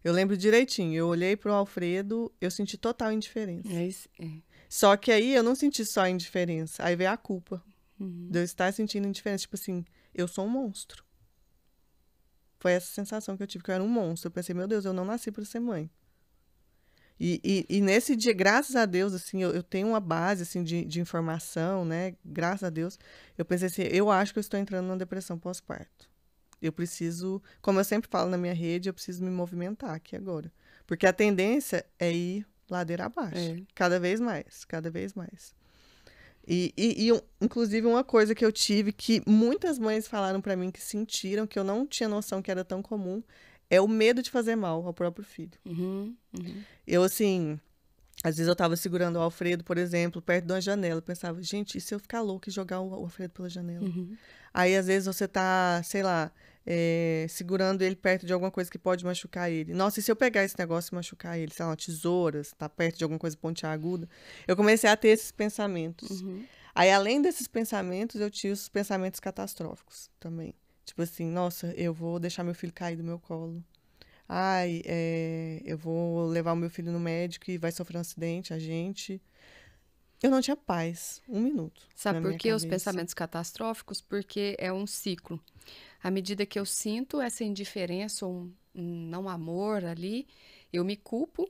Eu lembro direitinho, eu olhei pro Alfredo, eu senti total indiferença. É isso. É. Só que aí eu não senti só indiferença, aí veio a culpa Uhum. de eu estar sentindo indiferença. Tipo assim, eu sou um monstro. Foi essa sensação que eu tive, que eu era um monstro. Eu pensei, meu Deus, eu não nasci para ser mãe. E nesse dia, graças a Deus, assim, eu tenho uma base, assim, de informação, né? Graças a Deus, eu pensei assim, eu acho que eu estou entrando numa depressão pós-parto. Eu preciso, como eu sempre falo na minha rede, eu preciso me movimentar aqui agora. Porque a tendência é ir ladeira abaixo. É. Cada vez mais, cada vez mais. Inclusive, uma coisa que eu tive que muitas mães falaram pra mim que sentiram, que eu não tinha noção que era tão comum, é o medo de fazer mal ao próprio filho. Uhum. Uhum. Eu, assim, às vezes eu tava segurando o Alfredo, por exemplo, perto de uma janela. Eu pensava, gente, e se eu ficar louca e jogar o Alfredo pela janela? Uhum. Aí, às vezes, você tá, sei lá, segurando ele perto de alguma coisa que pode machucar ele. Nossa, e se eu pegar esse negócio e machucar ele? Sei lá, uma tesoura, tá perto de alguma coisa pontiaguda. Eu comecei a ter esses pensamentos. Uhum. Aí, além desses pensamentos, eu tinha os pensamentos catastróficos também. Tipo assim, nossa, eu vou deixar meu filho cair do meu colo. Ai, eu vou levar o meu filho no médico e vai sofrer um acidente, a gente... Eu não tinha paz, um minuto Sabe na por minha que os cabeça. pensamentos catastróficos? Porque é um ciclo. À medida que eu sinto essa indiferença ou um não amor ali, eu me culpo.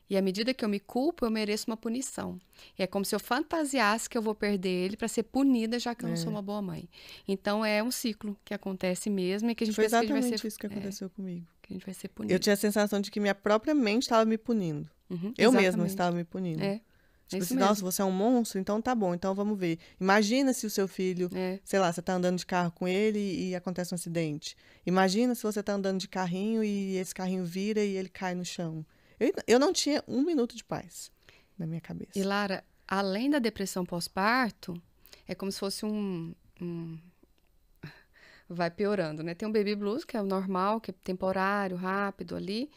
E à medida que eu me culpo, eu mereço uma punição. E é como se eu fantasiasse que eu vou perder ele para ser punida, já que eu não sou uma boa mãe. Então é um ciclo que acontece mesmo e que a gente Foi pensa que a gente vai exatamente ser, isso que aconteceu comigo. que a gente vai ser Eu punido. tinha a sensação de que minha própria mente estava me punindo. Uhum, Eu mesma exatamente. estava me punindo. É Tipo isso assim, nossa, mesmo. você é um monstro? Então tá bom, então vamos ver. Imagina se o seu filho, É. sei lá, você tá andando de carro com ele e acontece um acidente. Imagina se você tá andando de carrinho e esse carrinho vira e ele cai no chão. Eu não tinha um minuto de paz na minha cabeça. E Lara, além da depressão pós-parto, é como se fosse vai piorando, né? Tem um baby blues, que é o normal, que é temporário, rápido ali,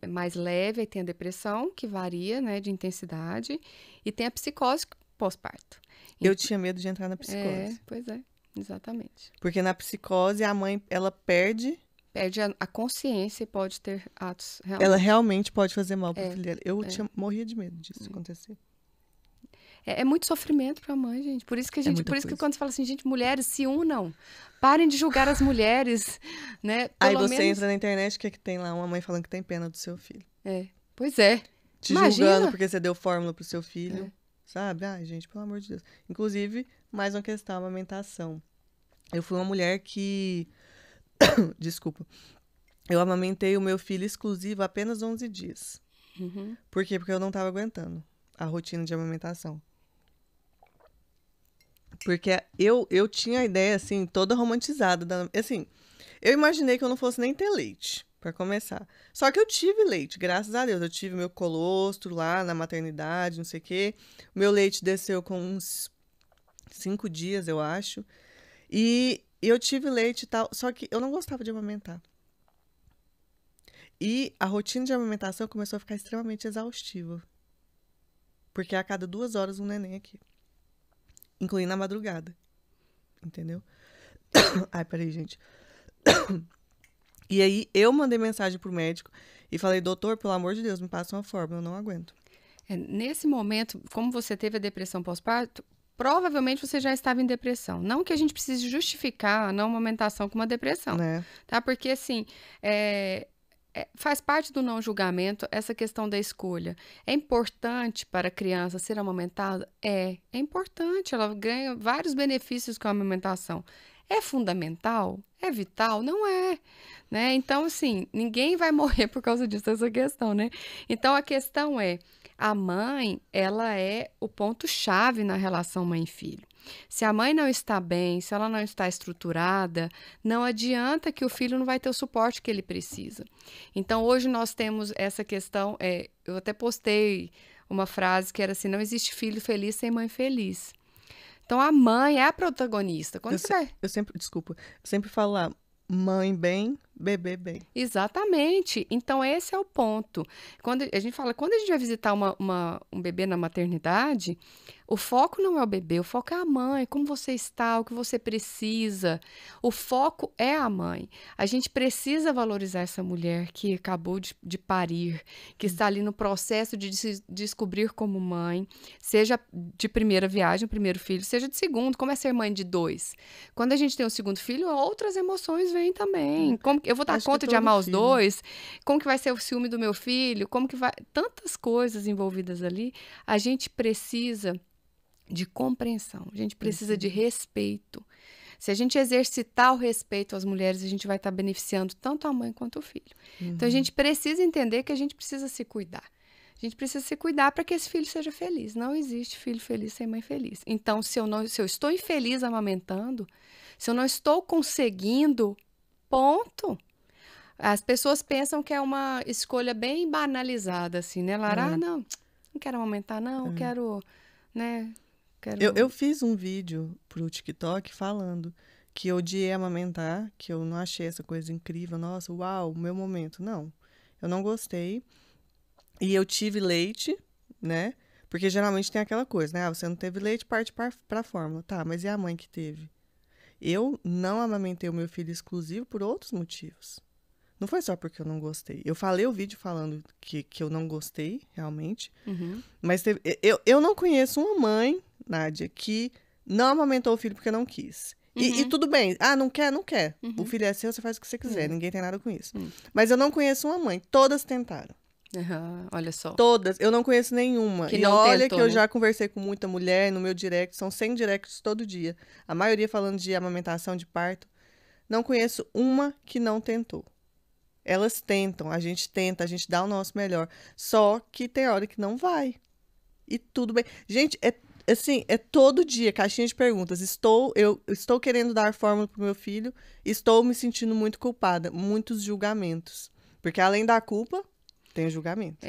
é mais leve, aí tem a depressão, que varia, né, de intensidade, e tem a psicose pós-parto. Eu tinha medo de entrar na psicose. Pois é, exatamente. Porque na psicose a mãe, ela perde, Perde a consciência e pode ter atos ela realmente. realmente pode fazer mal pro filho dela. Eu morria de medo disso acontecer. É muito sofrimento para a mãe, gente. Por isso que muita por isso que coisa. quando você fala assim, gente, mulheres se unam, parem de julgar as mulheres, né? Aí Pelo você menos... entra na internet, o que é que tem lá? Uma mãe falando que tem pena do seu filho. Pois é. Te Imagina. julgando porque você deu fórmula pro seu filho. Sabe? Ai, gente, pelo amor de Deus. Inclusive, mais uma questão, a amamentação. Eu fui uma mulher que... Desculpa. Eu amamentei o meu filho exclusivo apenas 11 dias. Uhum. Por quê? Porque eu não tava aguentando a rotina de amamentação. Porque eu tinha a ideia, assim, toda romantizada. Assim, eu imaginei que eu não fosse nem ter leite, para começar. Só que eu tive leite, graças a Deus. Eu tive meu colostro lá na maternidade, não sei o quê. O meu leite desceu com uns 5 dias, eu acho. E eu tive leite e tal, só que eu não gostava de amamentar. E a rotina de amamentação começou a ficar extremamente exaustiva. Porque a cada 2 horas um neném aqui. Incluindo a madrugada. Entendeu? Ai, peraí, gente. E aí, eu mandei mensagem pro médico e falei, doutor, pelo amor de Deus, me passa uma fórmula, eu não aguento. Nesse momento, como você teve a depressão pós-parto, provavelmente você já estava em depressão. Não que a gente precise justificar a não amamentação com uma depressão, Né? tá? Porque, assim, faz parte do não julgamento essa questão da escolha. É importante para a criança ser amamentada? É importante. Ela ganha vários benefícios com a amamentação. É fundamental? É vital? Não é, né? Então, assim, ninguém vai morrer por causa disso, essa questão, né? Então, a questão é, a mãe, ela é o ponto-chave na relação mãe e filho. Se a mãe não está bem, se ela não está estruturada, não adianta que o filho não vai ter o suporte que ele precisa. Então, hoje nós temos essa questão, eu até postei uma frase que era assim, não existe filho feliz sem mãe feliz. Então, a mãe é a protagonista. Quando você vai... Eu sempre falo lá, mãe bem, bebê bem. Exatamente. Então, esse é o ponto. Quando a gente fala, quando a gente vai visitar um bebê na maternidade, o foco não é o bebê, o foco é a mãe, como você está, o que você precisa. O foco é a mãe. A gente precisa valorizar essa mulher que acabou de parir, que está ali no processo de se descobrir como mãe, seja de primeira viagem, o primeiro filho, seja de segundo, como é ser mãe de 2. Quando a gente tem o segundo filho, outras emoções vêm também. Como eu vou dar Acho que conta de todo amar os filho. 2? Como que vai ser o ciúme do meu filho? Como que vai... Tantas coisas envolvidas ali. A gente precisa de compreensão, a gente precisa de respeito. Se a gente exercitar o respeito às mulheres, a gente vai estar beneficiando tanto a mãe quanto o filho. Então, a gente precisa entender que a gente precisa se cuidar. A gente precisa se cuidar para que esse filho seja feliz. Não existe filho feliz sem mãe feliz. Então, se eu estou infeliz amamentando, se eu não estou conseguindo, ponto. As pessoas pensam que é uma escolha bem banalizada, assim, né, Lara? Ah, não quero amamentar, não, quero, né... Eu fiz um vídeo pro TikTok falando que eu odiei amamentar, que eu não achei essa coisa incrível. Nossa, uau, meu momento. Não, eu não gostei. E eu tive leite, né? Porque geralmente tem aquela coisa, né? Ah, você não teve leite, parte pra fórmula. Tá, mas e a mãe que teve? Eu não amamentei o meu filho exclusivo por outros motivos. Não foi só porque eu não gostei. Eu falei o vídeo falando que eu não gostei, realmente. Mas eu não conheço uma mãe, Nádia, que não amamentou o filho porque não quis. E tudo bem. Ah, não quer, não quer. O filho é seu, você faz o que você quiser. Ninguém tem nada com isso. Mas eu não conheço uma mãe. Todas tentaram. Olha só. Todas. Eu não conheço nenhuma. Que e não olha tentou, que eu né? já conversei com muita mulher no meu direct. São 100 directs todo dia. A maioria falando de amamentação, de parto. Não conheço uma que não tentou. Elas tentam, a gente tenta, a gente dá o nosso melhor. Só que tem hora que não vai. E tudo bem. Gente, é todo dia, caixinha de perguntas. Eu estou querendo dar fórmula pro meu filho, estou me sentindo muito culpada. Muitos julgamentos. Porque além da culpa, tem o julgamento.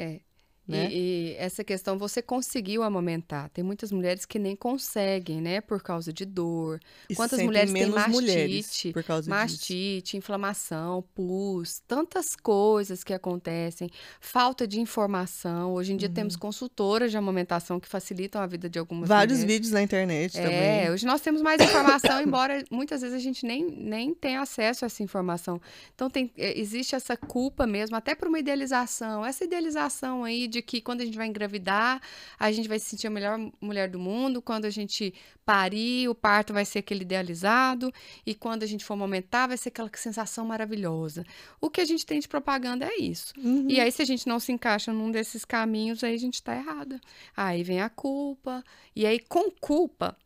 Né? E essa questão, você conseguiu amamentar. Tem muitas mulheres que nem conseguem, né? Por causa de dor. E Quantas sentem mulheres têm menos mulheres mastite, por causa disso. inflamação, pus, tantas coisas que acontecem. Falta de informação. Hoje em dia temos consultoras de amamentação que facilitam a vida de algumas Vários mulheres. vídeos na internet também. Hoje nós temos mais informação, embora muitas vezes a gente nem tenha acesso a essa informação. Então, existe essa culpa mesmo, até por uma idealização. Essa idealização aí de que quando a gente vai engravidar, a gente vai se sentir a melhor mulher do mundo, quando a gente parir, o parto vai ser aquele idealizado, e quando a gente for amamentar, vai ser aquela sensação maravilhosa. O que a gente tem de propaganda é isso. E aí, se a gente não se encaixa num desses caminhos, aí a gente tá errada. Aí vem a culpa, e aí com culpa,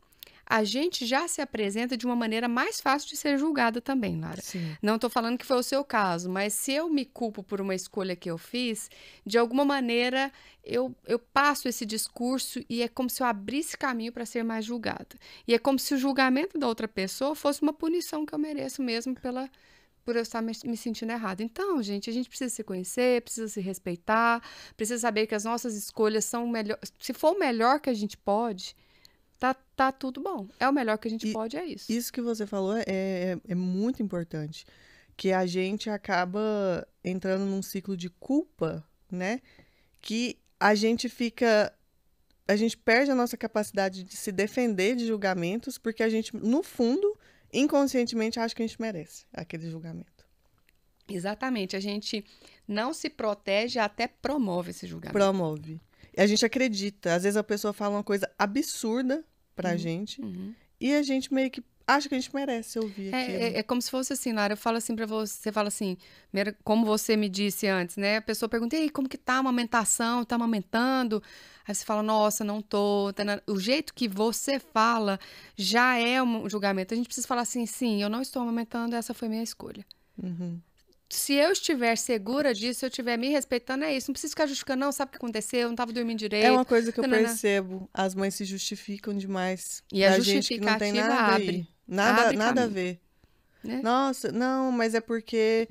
a gente já se apresenta de uma maneira mais fácil de ser julgada também, Lara. Sim. Não estou falando que foi o seu caso, mas se eu me culpo por uma escolha que eu fiz, de alguma maneira eu passo esse discurso e é como se eu abrisse caminho para ser mais julgada. E é como se o julgamento da outra pessoa fosse uma punição que eu mereço mesmo por eu estar me sentindo errado. Então, gente, a gente precisa se conhecer, precisa se respeitar, precisa saber que as nossas escolhas são melhores. Se for o melhor que a gente pode, tá tudo bom. É o melhor que a gente pode, é isso. Isso que você falou é muito importante. Que a gente acaba entrando num ciclo de culpa, né? Que a gente perde a nossa capacidade de se defender de julgamentos, porque a gente, no fundo, inconscientemente, acha que a gente merece aquele julgamento. Exatamente. A gente não se protege, até promove esse julgamento. Promove. E a gente acredita. Às vezes a pessoa fala uma coisa absurda, pra gente. Uhum. E a gente meio que acha que a gente merece ouvir aquilo. É como se fosse assim, Lara, eu falo assim pra você fala assim, como você me disse antes, né? A pessoa pergunta, e aí, como que tá a amamentação? Tá amamentando? Aí você fala, nossa, não tô. O jeito que você fala já é um julgamento. A gente precisa falar assim, sim, eu não estou amamentando, essa foi minha escolha. Uhum. Se eu estiver segura disso, se eu estiver me respeitando, é isso. Não precisa ficar justificando, não, sabe o que aconteceu? Eu não tava dormindo direito. É uma coisa que eu Tanana. percebo. As mães se justificam demais. E a da gente que não tem justificativa nada abre. aí. Nada a caminho, ver. né? Nossa, não, mas é porque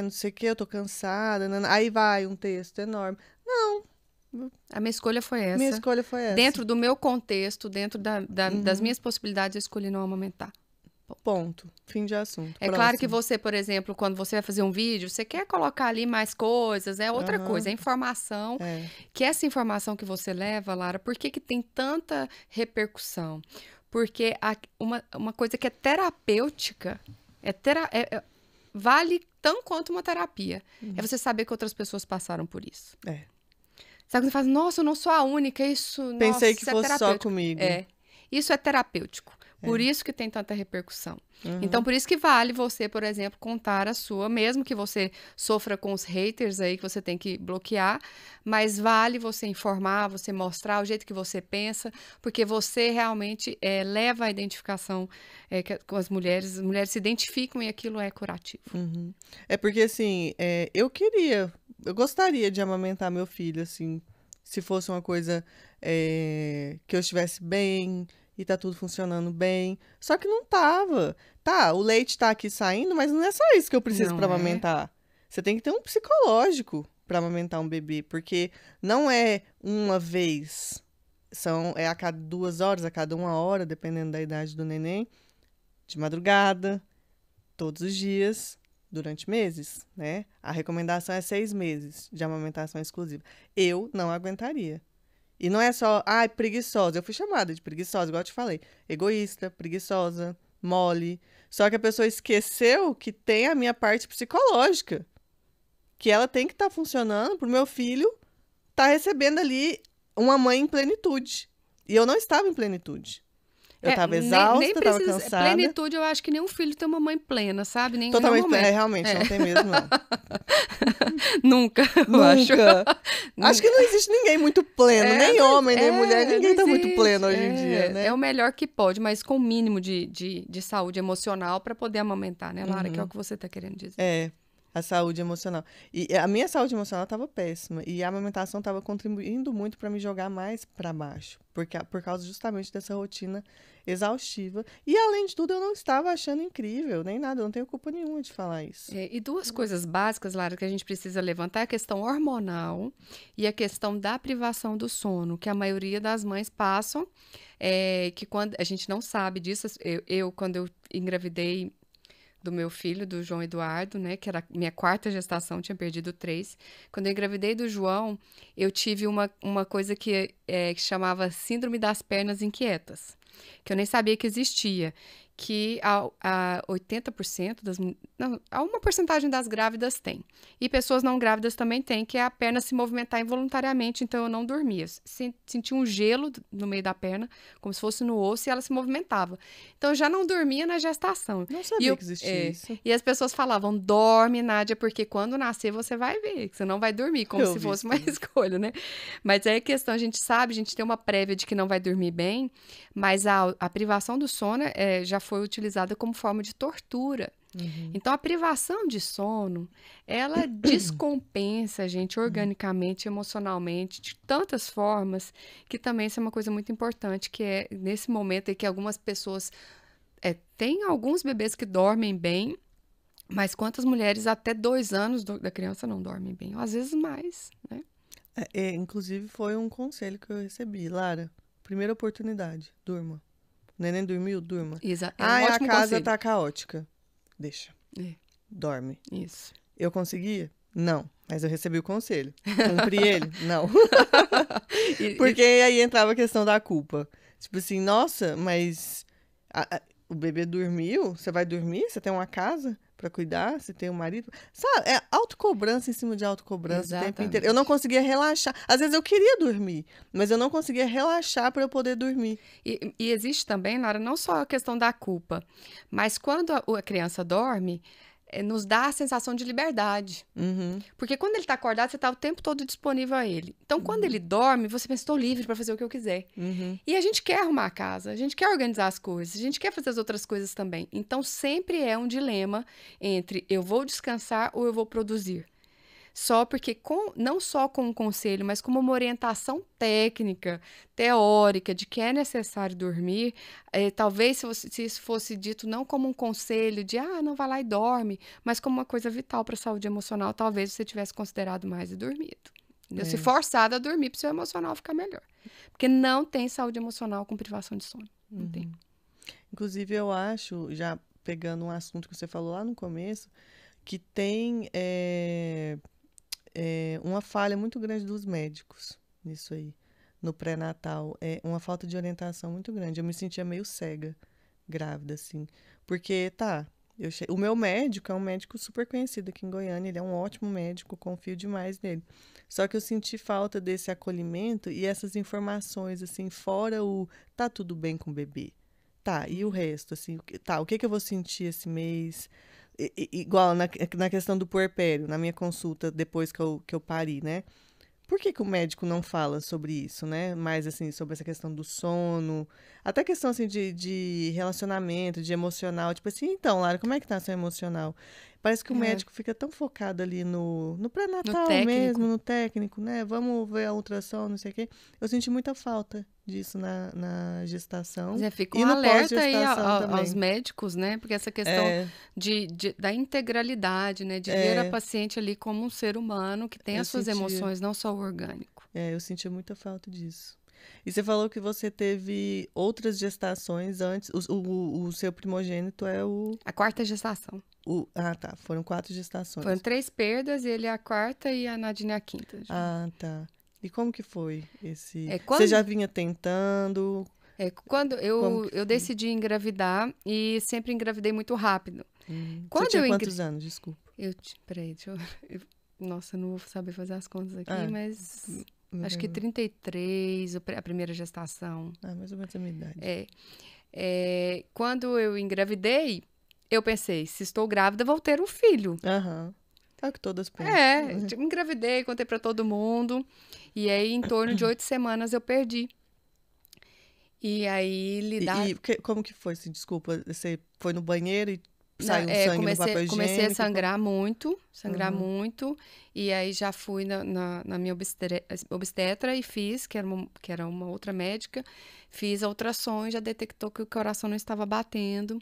não sei o que, eu tô cansada. Aí vai um texto enorme. A minha escolha foi essa. Minha escolha foi essa. Dentro do meu contexto, dentro das Uhum. minhas possibilidades, eu escolhi não amamentar. Ponto. Fim de assunto. É claro que você, por exemplo, quando você vai fazer um vídeo, você quer colocar ali mais coisas, é outra Aham. coisa, é informação. Que essa informação que você leva, Lara, por que que tem tanta repercussão? Porque uma coisa que é terapêutica, vale tão quanto uma terapia. É você saber que outras pessoas passaram por isso. É. Sabe quando você fala, nossa, eu não sou a única, isso, Pensei nossa, que isso é fosse só terapêutico. comigo. Isso é terapêutico. Por isso que tem tanta repercussão. Uhum. Então, por isso que vale você, por exemplo, contar a sua, mesmo que você sofra com os haters aí que você tem que bloquear, mas vale você informar, você mostrar o jeito que você pensa, porque você realmente leva a identificação com as mulheres se identificam e aquilo é curativo. Uhum. É porque, assim, eu gostaria de amamentar meu filho, assim, se fosse uma coisa que eu estivesse bem e tá tudo funcionando bem. Só que não tava. Tá, o leite tá aqui saindo, mas não é só isso que eu preciso Não pra é. amamentar. Você tem que ter um psicológico pra amamentar um bebê, porque não é uma vez. É a cada 2 horas, a cada 1 hora, dependendo da idade do neném, de madrugada, todos os dias, durante meses, né? A recomendação é 6 meses de amamentação exclusiva. Eu não aguentaria. E não é só, preguiçosa. Eu fui chamada de preguiçosa, igual eu te falei. Egoísta, preguiçosa, mole. Só que a pessoa esqueceu que tem a minha parte psicológica. Que ela tem que estar funcionando pro meu filho estar recebendo ali uma mãe em plenitude. E eu não estava em plenitude. Eu estava exausta, nem estava precisa, cansada. Plenitude, eu acho que nenhum filho tem uma mãe plena, sabe? Nem Totalmente momento. plena. Realmente, não tem mesmo, não. Nunca, eu acho. Nunca. Acho que não existe ninguém muito pleno, nem homem, nem mulher, ninguém não tá muito existe. pleno hoje em dia, né? É o melhor que pode, mas com o mínimo de saúde emocional para poder amamentar, né, Lara? Que é o que você tá querendo dizer. É, a saúde emocional. E a minha saúde emocional estava péssima. E a amamentação estava contribuindo muito para me jogar mais para baixo. Por causa justamente dessa rotina exaustiva. E, além de tudo, eu não estava achando incrível, nem nada. Eu não tenho culpa nenhuma de falar isso. E duas coisas básicas, Lara, que a gente precisa levantar é a questão hormonal e a questão da privação do sono, que a maioria das mães passam, que quando a gente não sabe disso, quando eu engravidei do meu filho, do João Eduardo, né, que era minha 4ª gestação, tinha perdido 3. Quando eu engravidei do João, eu tive uma coisa que chamava Síndrome das Pernas Inquietas, que eu nem sabia que existia, que a 80% uma porcentagem das grávidas tem. E pessoas não grávidas também têm, que é a perna se movimentar involuntariamente, então eu não dormia. Senti um gelo no meio da perna, como se fosse no osso, e ela se movimentava. Então eu já não dormia na gestação. Não sabia que existia isso. E as pessoas falavam, dorme, Nádia, porque quando nascer você vai ver, que você não vai dormir, como se fosse uma escolha, né? Mas aí a questão, a gente tem uma prévia de que não vai dormir bem, mas a privação do sono já foi utilizada como forma de tortura. Uhum. Então, a privação de sono, ela descompensa a gente organicamente, emocionalmente, de tantas formas, que também isso é uma coisa muito importante, que é nesse momento em que algumas pessoas... tem alguns bebês que dormem bem, mas quantas mulheres até 2 anos da criança não dormem bem? Às vezes mais, né? Inclusive, foi um conselho que eu recebi. Lara, primeira oportunidade, durma. O neném dormiu? Durma. A casa tá caótica. Deixa. É. Dorme. Isso. Eu conseguia? Não. Mas eu recebi o conselho. Cumpri ele? Não. Porque aí entrava a questão da culpa. Tipo assim, nossa, mas o bebê dormiu, você vai dormir, você tem uma casa pra cuidar, você tem um marido. Sabe, é autocobrança em cima de autocobrança o tempo inteiro. Eu não conseguia relaxar. Às vezes eu queria dormir, mas eu não conseguia relaxar para eu poder dormir. E existe também, Nara, não só a questão da culpa, mas quando a criança dorme, nos dá a sensação de liberdade. Uhum. Porque quando ele está acordado, você está o tempo todo disponível a ele. Então, quando ele dorme, você pensa, estou livre para fazer o que eu quiser. Uhum. E a gente quer arrumar a casa, a gente quer organizar as coisas, a gente quer fazer as outras coisas também. Então, sempre é um dilema entre eu vou descansar ou eu vou produzir. Só porque, não só com um conselho, mas com uma orientação técnica, teórica, de que é necessário dormir, talvez se isso fosse dito não como um conselho de, não vai lá e dorme, mas como uma coisa vital para a saúde emocional, talvez você tivesse considerado mais e dormido. Se forçado a dormir para o seu emocional ficar melhor. Porque não tem saúde emocional com privação de sono. Não tem. Inclusive, eu acho, já pegando um assunto que você falou lá no começo, que tem uma falha muito grande dos médicos nisso aí, no pré-natal. É uma falta de orientação muito grande. Eu me sentia meio cega, grávida, assim. Porque, o meu médico é um médico super conhecido aqui em Goiânia, ele é um ótimo médico, confio demais nele. Só que eu senti falta desse acolhimento e essas informações, assim, fora tá tudo bem com o bebê. E o resto, assim, o que eu vou sentir esse mês? Igual na questão do puerpério, na minha consulta depois que eu pari, né? Por que o médico não fala sobre isso, né? Mais, assim, sobre essa questão do sono, até questão, assim, de relacionamento, de emocional. Tipo assim, então, Lara, como é que tá seu emocional? Parece que o médico fica tão focado ali no pré-natal mesmo, no técnico, né? Vamos ver a ultrassom, não sei o quê. Eu senti muita falta disso na gestação. Fica e um no alerta aí pós-gestação aos médicos, né? Porque essa questão da integralidade, né? De ver a paciente ali como um ser humano que tem as suas emoções, não só o orgânico. Eu sentia muita falta disso. E você falou que você teve outras gestações antes. O seu primogênito é a quarta gestação. Foram 4 gestações. Foram 3 perdas, ele é a quarta e a Nadine é a quinta. Tá. E como que foi esse... Quando... Você já vinha tentando? Quando eu decidi engravidar e sempre engravidei muito rápido. Você tinha quantos anos? Desculpa. Peraí, nossa, não vou saber fazer as contas aqui, mas... Acho que 33, a primeira gestação. Mais ou menos a minha idade. Quando eu engravidei, eu pensei, se estou grávida, vou ter um filho. É o que todas pensam. Engravidei, contei pra todo mundo. E aí, em torno de 8 semanas, eu perdi. E aí, como que foi? Assim, desculpa, você foi no banheiro e saiu sangue no papel higiênico? Comecei a sangrar muito. E aí, já fui na minha obstetra e fiz, que era uma outra médica, fiz a ultrassom e já detectou que o coração não estava batendo.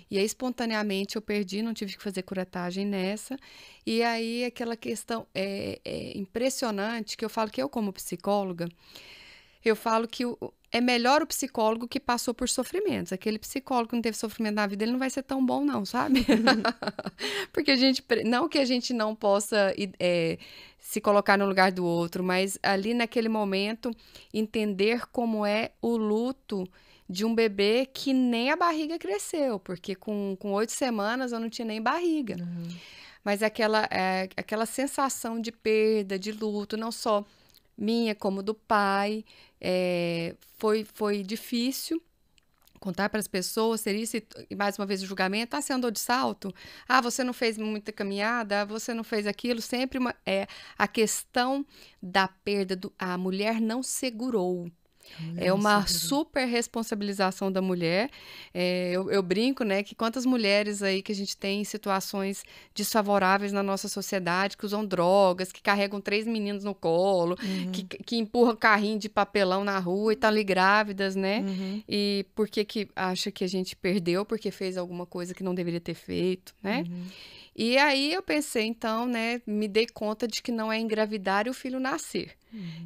E aí, espontaneamente, eu perdi, não tive que fazer curetagem nessa. E aí, aquela questão é impressionante, que eu falo que eu, como psicóloga, eu falo que é melhor o psicólogo que passou por sofrimentos. Aquele psicólogo que não teve sofrimento na vida, ele não vai ser tão bom, não, sabe? Porque não que a gente não possa se colocar no lugar do outro, mas ali naquele momento, entender como é o luto de um bebê que nem a barriga cresceu, porque com 8 semanas eu não tinha nem barriga. Mas aquela sensação de perda, de luto, não só minha como do pai, foi difícil contar para as pessoas, ter isso, e mais uma vez o julgamento, você andou de salto? Você não fez muita caminhada? Você não fez aquilo? Sempre a questão da perda, a mulher não segurou. É uma super responsabilização da mulher. Eu brinco, né, que quantas mulheres aí que a gente tem em situações desfavoráveis na nossa sociedade, que usam drogas, que carregam 3 meninos no colo, que empurram carrinho de papelão na rua e estão ali grávidas, né? E por que acha que a gente perdeu? Porque fez alguma coisa que não deveria ter feito, né? E aí eu pensei, então, né, me dei conta de que não é engravidar e o filho nascer.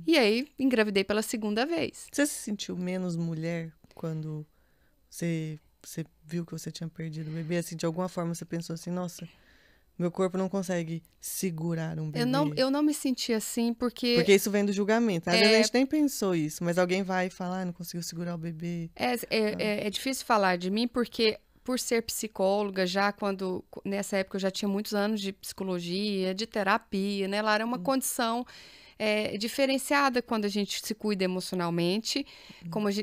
E aí engravidei pela segunda vez. Você se sentiu menos mulher quando você viu que você tinha perdido o bebê? Assim, de alguma forma você pensou assim, nossa, meu corpo não consegue segurar um bebê. Eu não me senti assim porque... Porque isso vem do julgamento. Às vezes a gente nem pensou isso, mas alguém vai falar, não conseguiu segurar o bebê. É difícil falar de mim porque por ser psicóloga, já nessa época eu já tinha muitos anos de psicologia, de terapia, né, Lara? É uma condição diferenciada quando a gente se cuida emocionalmente,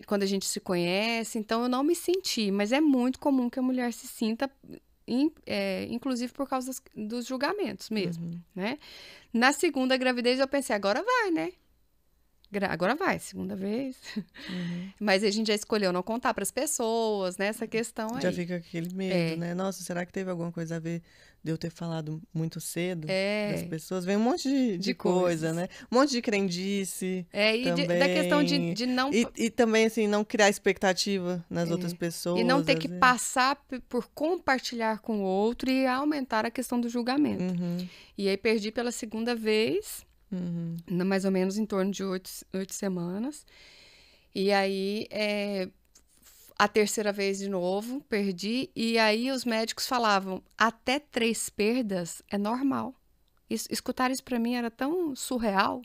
quando a gente se conhece. Então, eu não me senti, mas é muito comum que a mulher se sinta, inclusive por causa dos julgamentos mesmo, né? Na segunda gravidez, eu pensei, agora vai, né? Agora vai, segunda vez. Mas a gente já escolheu não contar para as pessoas, né? Essa questão aí. Já fica aquele medo, né? Nossa, será que teve alguma coisa a ver de eu ter falado muito cedo das pessoas? Vem um monte de coisa, né? Um monte de crendice também. Da questão de não... E também, assim, não criar expectativa nas outras pessoas. E não ter que passar por compartilhar com o outro e aumentar a questão do julgamento. E aí, perdi pela segunda vez... mais ou menos em torno de 8 semanas. E aí, a terceira vez de novo, perdi. E aí, os médicos falavam, até 3 perdas é normal. Escutar isso pra mim era tão surreal,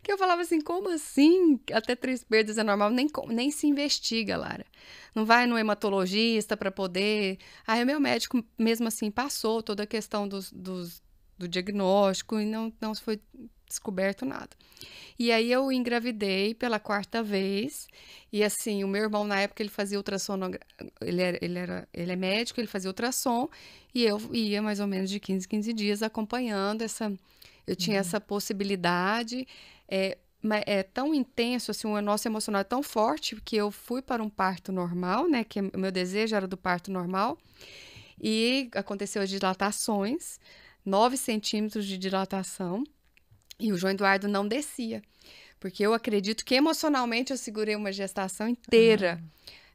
que eu falava assim, como assim? Até 3 perdas é normal? Nem se investiga, Lara. Não vai no hematologista para poder... Aí, o meu médico, mesmo assim, passou toda a questão do diagnóstico e não foi descoberto nada. E aí eu engravidei pela 4ª vez e assim, o meu irmão na época ele fazia ultrassom, ele é médico, ele fazia ultrassom e eu ia mais ou menos de 15 dias acompanhando eu tinha essa possibilidade, é tão intenso, assim, o nosso emocional é tão forte que eu fui para um parto normal, né, que o meu desejo era do parto normal e aconteceu as dilatações, 9 centímetros de dilatação, e o João Eduardo não descia. Porque eu acredito que emocionalmente eu segurei uma gestação inteira,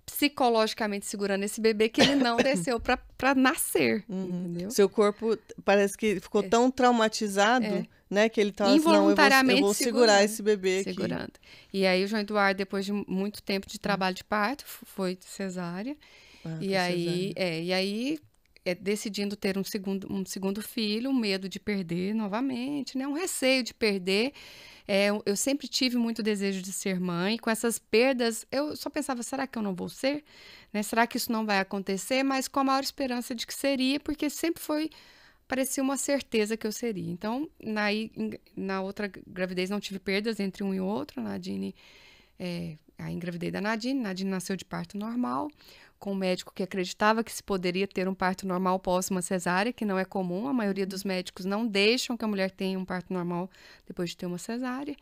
psicologicamente segurando esse bebê, que ele não desceu para nascer, entendeu? Seu corpo parece que ficou tão traumatizado, né, que ele estava assim, não, eu vou segurar esse bebê aqui. Segurando. E aí o João Eduardo, depois de muito tempo de trabalho de parto, foi cesárea. E aí decidindo ter um segundo filho, um medo de perder novamente, né? Um receio de perder. Eu sempre tive muito desejo de ser mãe. Com essas perdas, eu só pensava, será que eu não vou ser? Né? Será que isso não vai acontecer? Mas com a maior esperança de que seria, porque sempre parecia uma certeza que eu seria. Então, na outra gravidez não tive perdas entre um e outro. Nadine, aí engravidei da Nadine. Nadine nasceu de parto normal, com um médico que acreditava que se poderia ter um parto normal pós uma cesárea, que não é comum. A maioria dos médicos não deixam que a mulher tenha um parto normal depois de ter uma cesárea.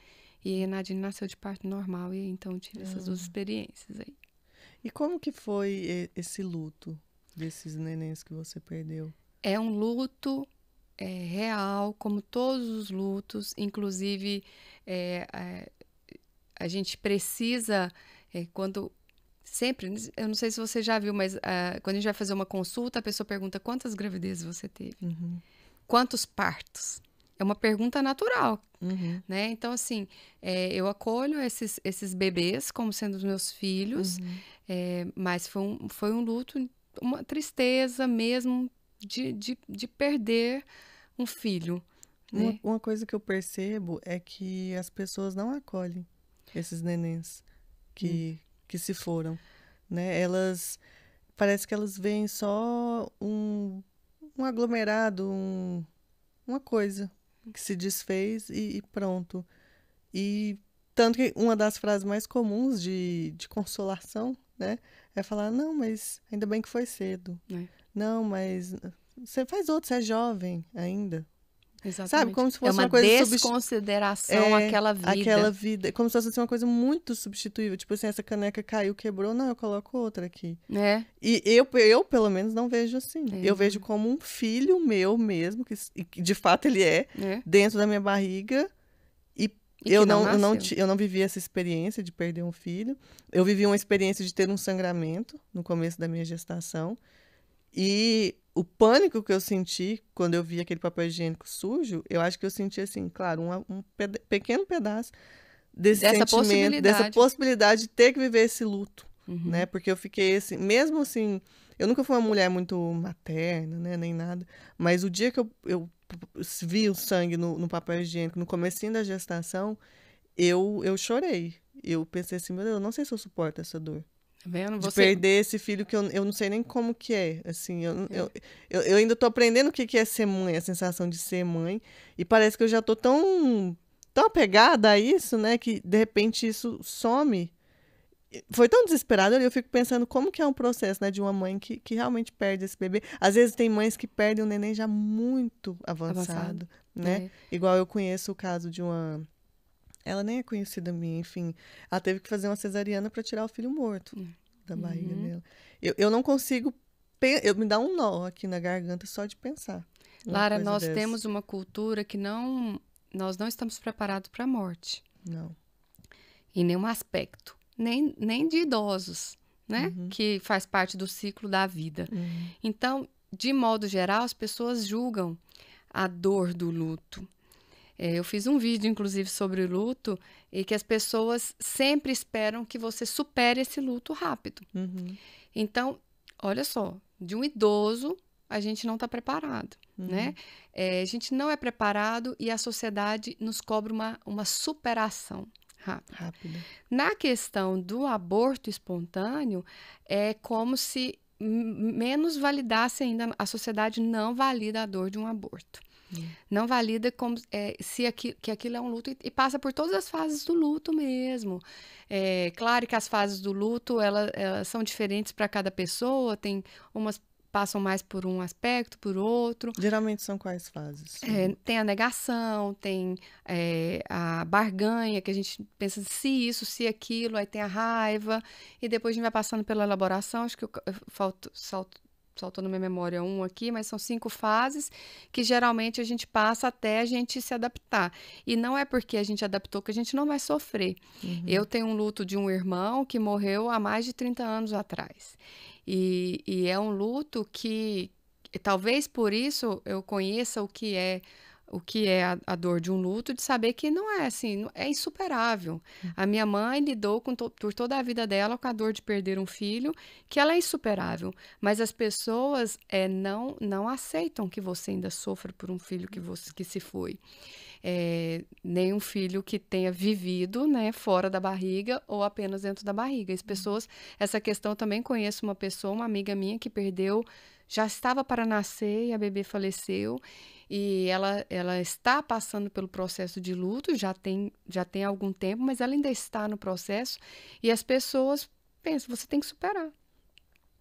E a Nadine nasceu de parto normal, e então tive essas 2 experiências aí. E como que foi esse luto desses nenéns que você perdeu? É um luto real, como todos os lutos. Inclusive, a gente precisa, quando... Sempre, eu não sei se você já viu, mas quando a gente vai fazer uma consulta, a pessoa pergunta quantas gravidezes você teve, quantos partos. É uma pergunta natural, né? Então, assim, eu acolho esses bebês como sendo os meus filhos, mas foi um luto, uma tristeza mesmo de perder um filho. Né? Uma coisa que eu percebo é que as pessoas não acolhem esses nenéns que se foram, né? Parece que elas veem só um aglomerado, uma coisa que se desfez e pronto. E tanto que uma das frases mais comuns de consolação, né, é falar, não, mas ainda bem que foi cedo. Não, mas você faz outro, você é jovem ainda. Exatamente. Sabe, como se fosse uma coisa desconsideração àquela vida. Aquela vida, como se fosse assim, uma coisa muito substituível. Tipo assim, essa caneca caiu, quebrou, não, eu coloco outra aqui. E eu, pelo menos, não vejo assim. Eu vejo como um filho meu mesmo, que de fato ele dentro da minha barriga. E eu não vivi essa experiência de perder um filho. Eu vivi uma experiência de ter um sangramento no começo da minha gestação. E o pânico que eu senti quando eu vi aquele papel higiênico sujo, eu acho que eu senti, assim, claro, um pequeno pedaço dessa possibilidade de ter que viver esse luto, né? Porque eu fiquei, assim, mesmo assim, eu nunca fui uma mulher muito materna, né, nem nada, mas o dia que eu vi o sangue no papel higiênico, no comecinho da gestação, eu chorei. Eu pensei assim, meu Deus, eu não sei se eu suporto essa dor. Tá vendo? De perder esse filho que eu não sei nem como que é. Assim, eu ainda tô aprendendo o que que é ser mãe, a sensação de ser mãe. E parece que eu já tô tão apegada a isso, né? Que de repente isso some. Foi tão desesperada, eu fico pensando como que é um processo, né? De uma mãe que realmente perde esse bebê. Às vezes tem mães que perdem o neném já muito avançado, né? Igual eu conheço o caso de uma... Ela nem é conhecida minha, enfim. Ela teve que fazer uma cesariana para tirar o filho morto da barriga dela. Eu não consigo... me dá um nó aqui na garganta só de pensar. Lara, nós temos uma cultura que nós não estamos preparados para a morte. Não. Em nenhum aspecto. Nem de idosos, né? Que faz parte do ciclo da vida. Então, de modo geral, as pessoas julgam a dor do luto. Eu fiz um vídeo, inclusive, sobre o luto e que as pessoas sempre esperam que você supere esse luto rápido. Então, olha só, de um idoso, a gente não está preparado, né? A gente não é preparado e a sociedade nos cobra uma superação rápida. Na questão do aborto espontâneo, é como se menos validasse ainda, a sociedade não valida a dor de um aborto. Não valida como que aquilo é um luto e passa por todas as fases do luto mesmo. Claro que as fases do luto elas são diferentes para cada pessoa, tem umas passam mais por um aspecto, por outro. Geralmente são quais fases? Tem a negação, tem a barganha, que a gente pensa se isso, se aquilo, aí tem a raiva, e depois a gente vai passando pela elaboração, acho que saltou na minha memória um aqui, mas são 5 fases que geralmente a gente passa até a gente se adaptar. E não é porque a gente adaptou que a gente não vai sofrer. Eu tenho um luto de um irmão que morreu há mais de 30 anos atrás. E é um luto que, talvez por isso eu conheça o que é a dor de um luto, de saber que não é assim, é insuperável. A minha mãe lidou por toda a vida dela com a dor de perder um filho, que ela é insuperável. Mas as pessoas não aceitam que você ainda sofra por um filho que se foi. Nem um filho que tenha vivido, né, fora da barriga ou apenas dentro da barriga. Essa questão também conheço uma pessoa, uma amiga minha que perdeu, já estava para nascer e a bebê faleceu. E ela está passando pelo processo de luto, já tem algum tempo, mas ela ainda está no processo. E as pessoas pensam, você tem que superar.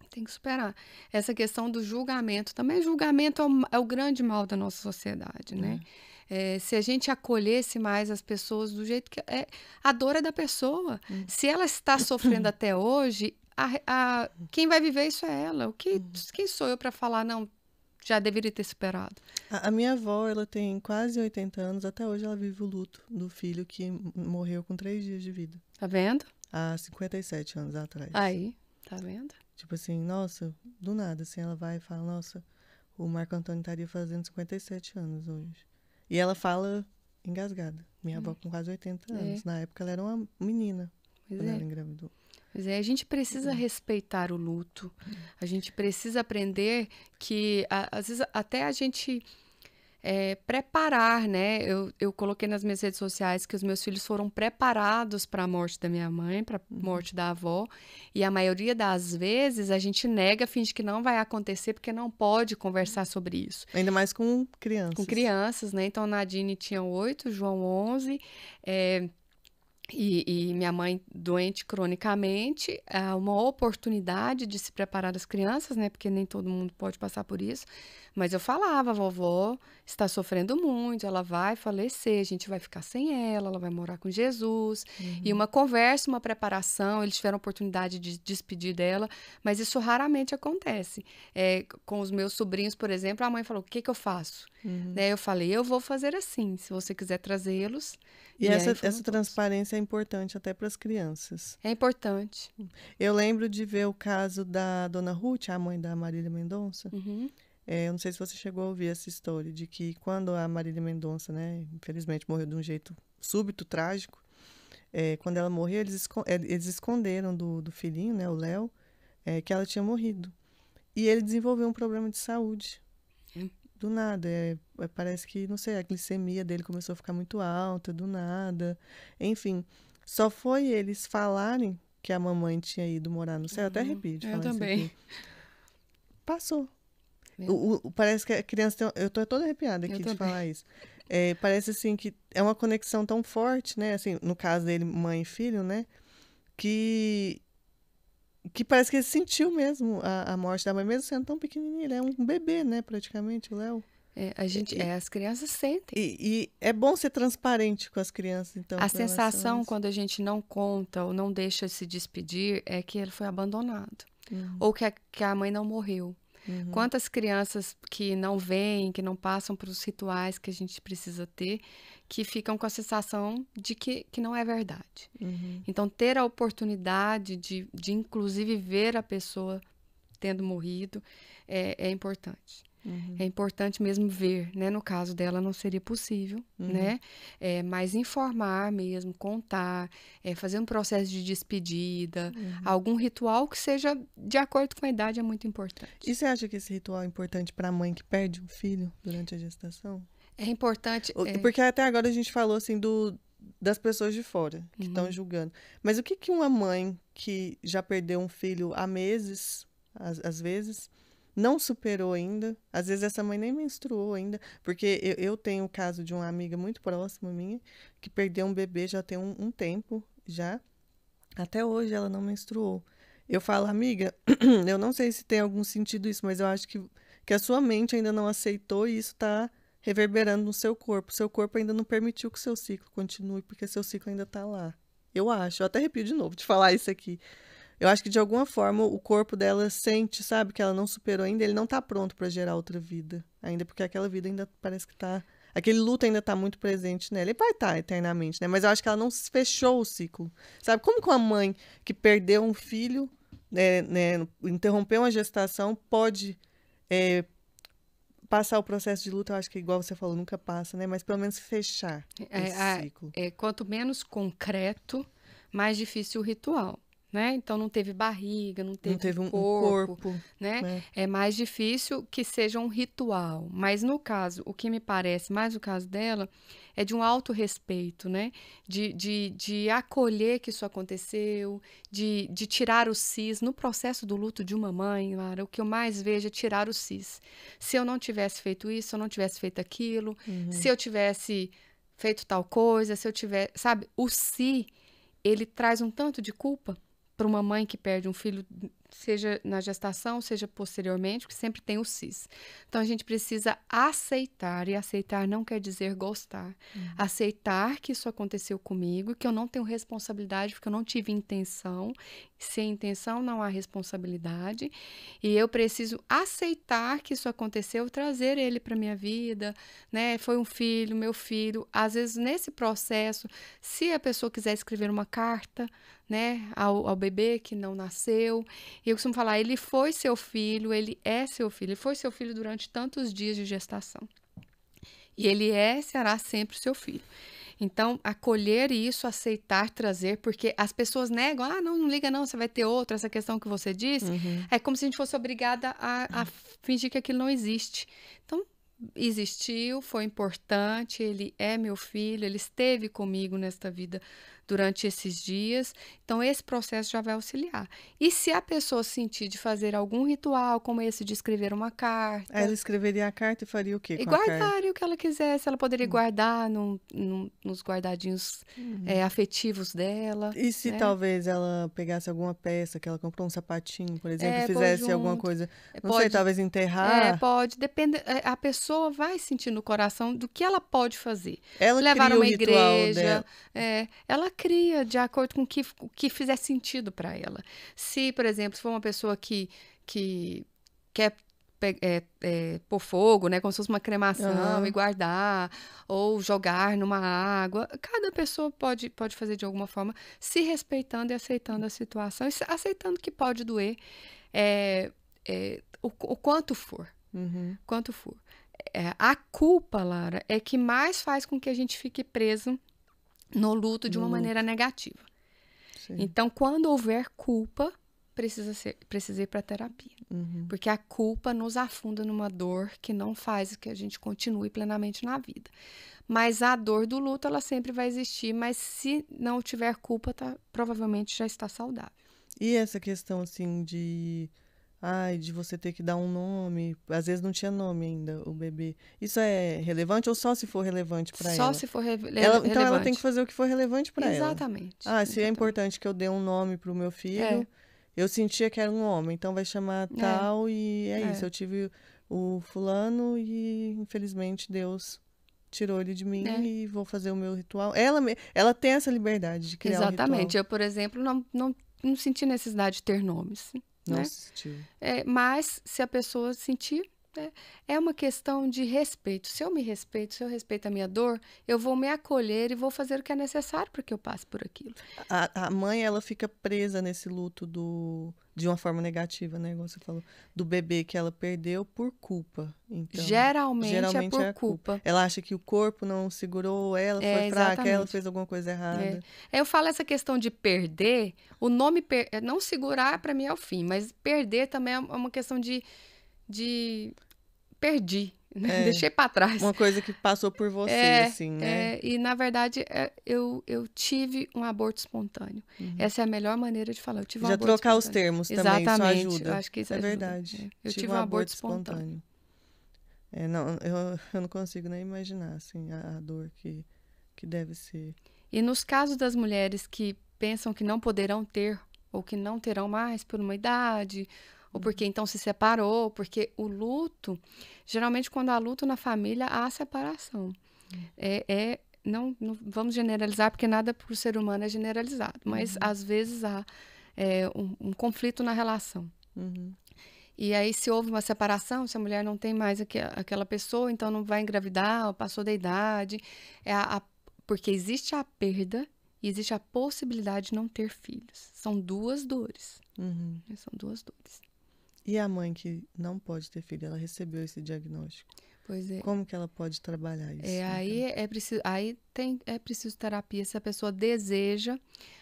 Tem que superar. Essa questão do julgamento, também julgamento é o grande mal da nossa sociedade, né? Se a gente acolhesse mais as pessoas do jeito que... a dor é da pessoa. Se ela está sofrendo até hoje, quem vai viver isso é ela. Quem sou eu para falar, não, já deveria ter superado? A minha avó, ela tem quase 80 anos, até hoje ela vive o luto do filho que morreu com 3 dias de vida. Tá vendo? Há 57 anos atrás. Aí, tá vendo? Tipo assim, nossa, do nada, assim, ela vai e fala, nossa, o Marco Antônio estaria fazendo 57 anos hoje. E ela fala engasgada. Minha avó com quase 80 anos. Na época ela era uma menina, quando ela engravidou. Pois a gente precisa respeitar o luto. A gente precisa aprender que, às vezes, até a gente preparar, né? Eu coloquei nas minhas redes sociais que os meus filhos foram preparados para a morte da minha mãe, para a morte da avó. E a maioria das vezes a gente nega, finge que não vai acontecer, porque não pode conversar sobre isso. Ainda mais com crianças. Com crianças, né? Então, Nadine tinha 8, João 11. E minha mãe doente cronicamente, uma oportunidade de se preparar as crianças, né? Porque nem todo mundo pode passar por isso. Mas eu falava, a vovó está sofrendo muito, ela vai falecer, a gente vai ficar sem ela vai morar com Jesus. E uma conversa, uma preparação, eles tiveram a oportunidade de despedir dela, mas isso raramente acontece. Com os meus sobrinhos, por exemplo, a mãe falou, o que eu faço? Né? Eu falei, eu vou fazer assim, se você quiser trazê-los. E essa transparência é importante até para as crianças. É importante. Eu lembro de ver o caso da Dona Ruth, a mãe da Marília Mendonça. Eu não sei se você chegou a ouvir essa história, de que quando a Marília Mendonça, né, infelizmente morreu de um jeito súbito, trágico, quando ela morreu, eles esconderam do filhinho, né, o Léo, que ela tinha morrido. E ele desenvolveu um problema de saúde. Do nada, parece que, não sei, a glicemia dele começou a ficar muito alta, do nada. Enfim, só foi eles falarem que a mamãe tinha ido morar no céu. Eu até arrepio de Eu falar isso também. aqui. Passou. Mesmo. Parece que a criança tem... Eu tô toda arrepiada aqui Eu de também. falar isso. É, parece assim que é uma conexão tão forte, né? Assim, no caso dele, mãe e filho, né? Que parece que ele sentiu mesmo a morte da mãe, mesmo sendo tão pequenininho. Ele é um bebê, né? Praticamente, o Léo. As crianças sentem. E é bom ser transparente com as crianças, então, A com relação a sensação, isso. quando a gente não conta ou não deixa se despedir, é que ele foi abandonado. Uhum, Ou que a mãe não morreu. uhum, Quantas crianças que não vêm, que não passam pelos rituais que a gente precisa ter, que ficam com a sensação de que não é verdade. uhum, Então, ter a oportunidade de inclusive, ver a pessoa tendo morrido é importante. uhum, É importante mesmo ver, né? No caso dela não seria possível, né? Mas informar mesmo, contar, fazer um processo de despedida, algum ritual que seja de acordo com a idade é muito importante. E você acha que esse ritual é importante para a mãe que perde um filho durante a gestação? É importante. Porque até agora a gente falou assim das pessoas de fora que estão Uhum. julgando. Mas o que uma mãe que já perdeu um filho há meses, às vezes, não superou ainda? Às vezes essa mãe nem menstruou ainda. Porque eu tenho o caso de uma amiga muito próxima minha que perdeu um bebê já tem um tempo já. Até hoje ela não menstruou. Eu falo, amiga, eu não sei se tem algum sentido isso, mas eu acho que a sua mente ainda não aceitou e isso está reverberando no seu corpo. Seu corpo ainda não permitiu que seu ciclo continue, porque seu ciclo ainda está lá. Eu acho. Eu até arrepio de novo de falar isso aqui. Eu acho que de alguma forma o corpo dela sente, sabe, que ela não superou ainda, ele não está pronto para gerar outra vida. Ainda porque aquela vida ainda parece que está... Aquele luto ainda está muito presente nela. Ele vai estar eternamente, né? Mas eu acho que ela não fechou o ciclo. Sabe? Como que uma mãe que perdeu um filho, né, interrompeu uma gestação, pode passar o processo de luto? Eu acho que, igual você falou, nunca passa, né? Mas pelo menos fechar esse ciclo. Quanto menos concreto, mais difícil o ritual. Né? Então, não teve barriga, não teve um corpo, né? né? É mais difícil que seja um ritual. Mas, no caso, o que me parece, mais o caso dela, é de um autorrespeito, né? De acolher que isso aconteceu, de tirar o cis. No processo do luto de uma mãe, Lara, o que eu mais vejo é tirar o cis. Se eu não tivesse feito isso, se eu não tivesse feito aquilo, se eu tivesse feito tal coisa, se eu tivesse... Sabe? O si, ele traz um tanto de culpa para uma mãe que perde um filho, seja na gestação, seja posteriormente, que sempre tem o cis. Então, a gente precisa aceitar, e aceitar não quer dizer gostar. Aceitar que isso aconteceu comigo, que eu não tenho responsabilidade, porque eu não tive intenção. Sem intenção, não há responsabilidade. E eu preciso aceitar que isso aconteceu, trazer ele para minha vida, né? Foi um filho, meu filho. Às vezes, nesse processo, se a pessoa quiser escrever uma carta, né, ao bebê que não nasceu. E eu costumo falar, ele foi seu filho, ele é seu filho. Ele foi seu filho durante tantos dias de gestação. E ele será sempre seu filho. Então, acolher isso, aceitar, trazer, porque as pessoas negam, não liga não, você vai ter outro, essa questão que você disse, é como se a gente fosse obrigada a fingir que aquilo não existe. Então, existiu, foi importante, ele é meu filho, ele esteve comigo nesta vida durante esses dias, então esse processo já vai auxiliar. E se a pessoa sentir de fazer algum ritual, como esse de escrever uma carta... Ela escreveria a carta e faria o quê E com a carta? guardaria o que ela quisesse, ela poderia guardar nos guardadinhos afetivos dela. E se né? talvez ela pegasse alguma peça que ela comprou, um sapatinho, por exemplo, e Pôr fizesse alguma junto. coisa, não sei, talvez É, enterrar? pode, depende. A pessoa vai sentir no coração do que ela pode fazer. Ela Levar cria o numa ritual igreja, dela. ela cria de acordo com o que fizer sentido para ela. Se, por exemplo, se for uma pessoa que quer pôr fogo, né, como se fosse uma cremação e guardar, ou jogar numa água, cada pessoa pode fazer de alguma forma, se respeitando e aceitando a situação, e aceitando que pode doer o quanto for. Quanto for. A culpa, Lara, é que mais faz com que a gente fique preso no luto de uma maneira negativa. Sim. Então, quando houver culpa, precisa ir para terapia. Uhum. Porque a culpa nos afunda numa dor que não faz que a gente continue plenamente na vida. Mas a dor do luto, ela sempre vai existir, mas se não tiver culpa, provavelmente já está saudável. E essa questão, assim, de você ter que dar um nome, às vezes não tinha nome ainda, o bebê. Isso é relevante ou só se for relevante para Só ela? se for relevante. Então ela tem que fazer o que for relevante para ela. Exatamente. Se é Exatamente. importante que eu dê um nome pro meu filho, eu sentia que era um homem, então vai chamar tal e é isso. Eu tive o fulano e infelizmente Deus tirou ele de mim e vou fazer o meu ritual. Ela tem essa liberdade de criar Exatamente. o ritual. Eu, por exemplo, não senti necessidade de ter nomes. Não né? sentiu. Mas se a pessoa sentir, é uma questão de respeito. Se eu me respeito, se eu respeito a minha dor, eu vou me acolher e vou fazer o que é necessário para que eu passe por aquilo. A mãe, ela fica presa nesse luto de uma forma negativa, né? Como você falou, do bebê que ela perdeu por culpa. Então, geralmente é por culpa. Ela acha que o corpo não segurou, ela foi fraca, ela fez alguma coisa errada. Eu falo essa questão de perder, o nome não segurar para mim é o fim, mas perder também é uma questão de perdi, né? Deixei para trás. Uma coisa que passou por você, assim, né? E, na verdade, eu tive um aborto espontâneo. Essa é a melhor maneira de falar. Eu tive um aborto trocar espontâneo. os termos também, Exatamente. isso ajuda. Eu acho que isso ajuda. Verdade. Eu tive um aborto espontâneo. Não, eu não consigo nem imaginar, assim, a dor que deve ser. E nos casos das mulheres que pensam que não poderão ter ou que não terão mais por uma idade, ou porque então se separou, porque o luto, geralmente quando há luto na família, há separação. Não vamos generalizar, porque nada para o ser humano é generalizado, mas às vezes há um conflito na relação. E aí, se houve uma separação, se a mulher não tem mais aquela pessoa, então não vai engravidar, ou passou da idade, porque existe a perda e existe a possibilidade de não ter filhos. São duas dores. São duas dores. E a mãe que não pode ter filho, ela recebeu esse diagnóstico. Pois é. Como que ela pode trabalhar isso? Aí é preciso terapia. Se a pessoa deseja,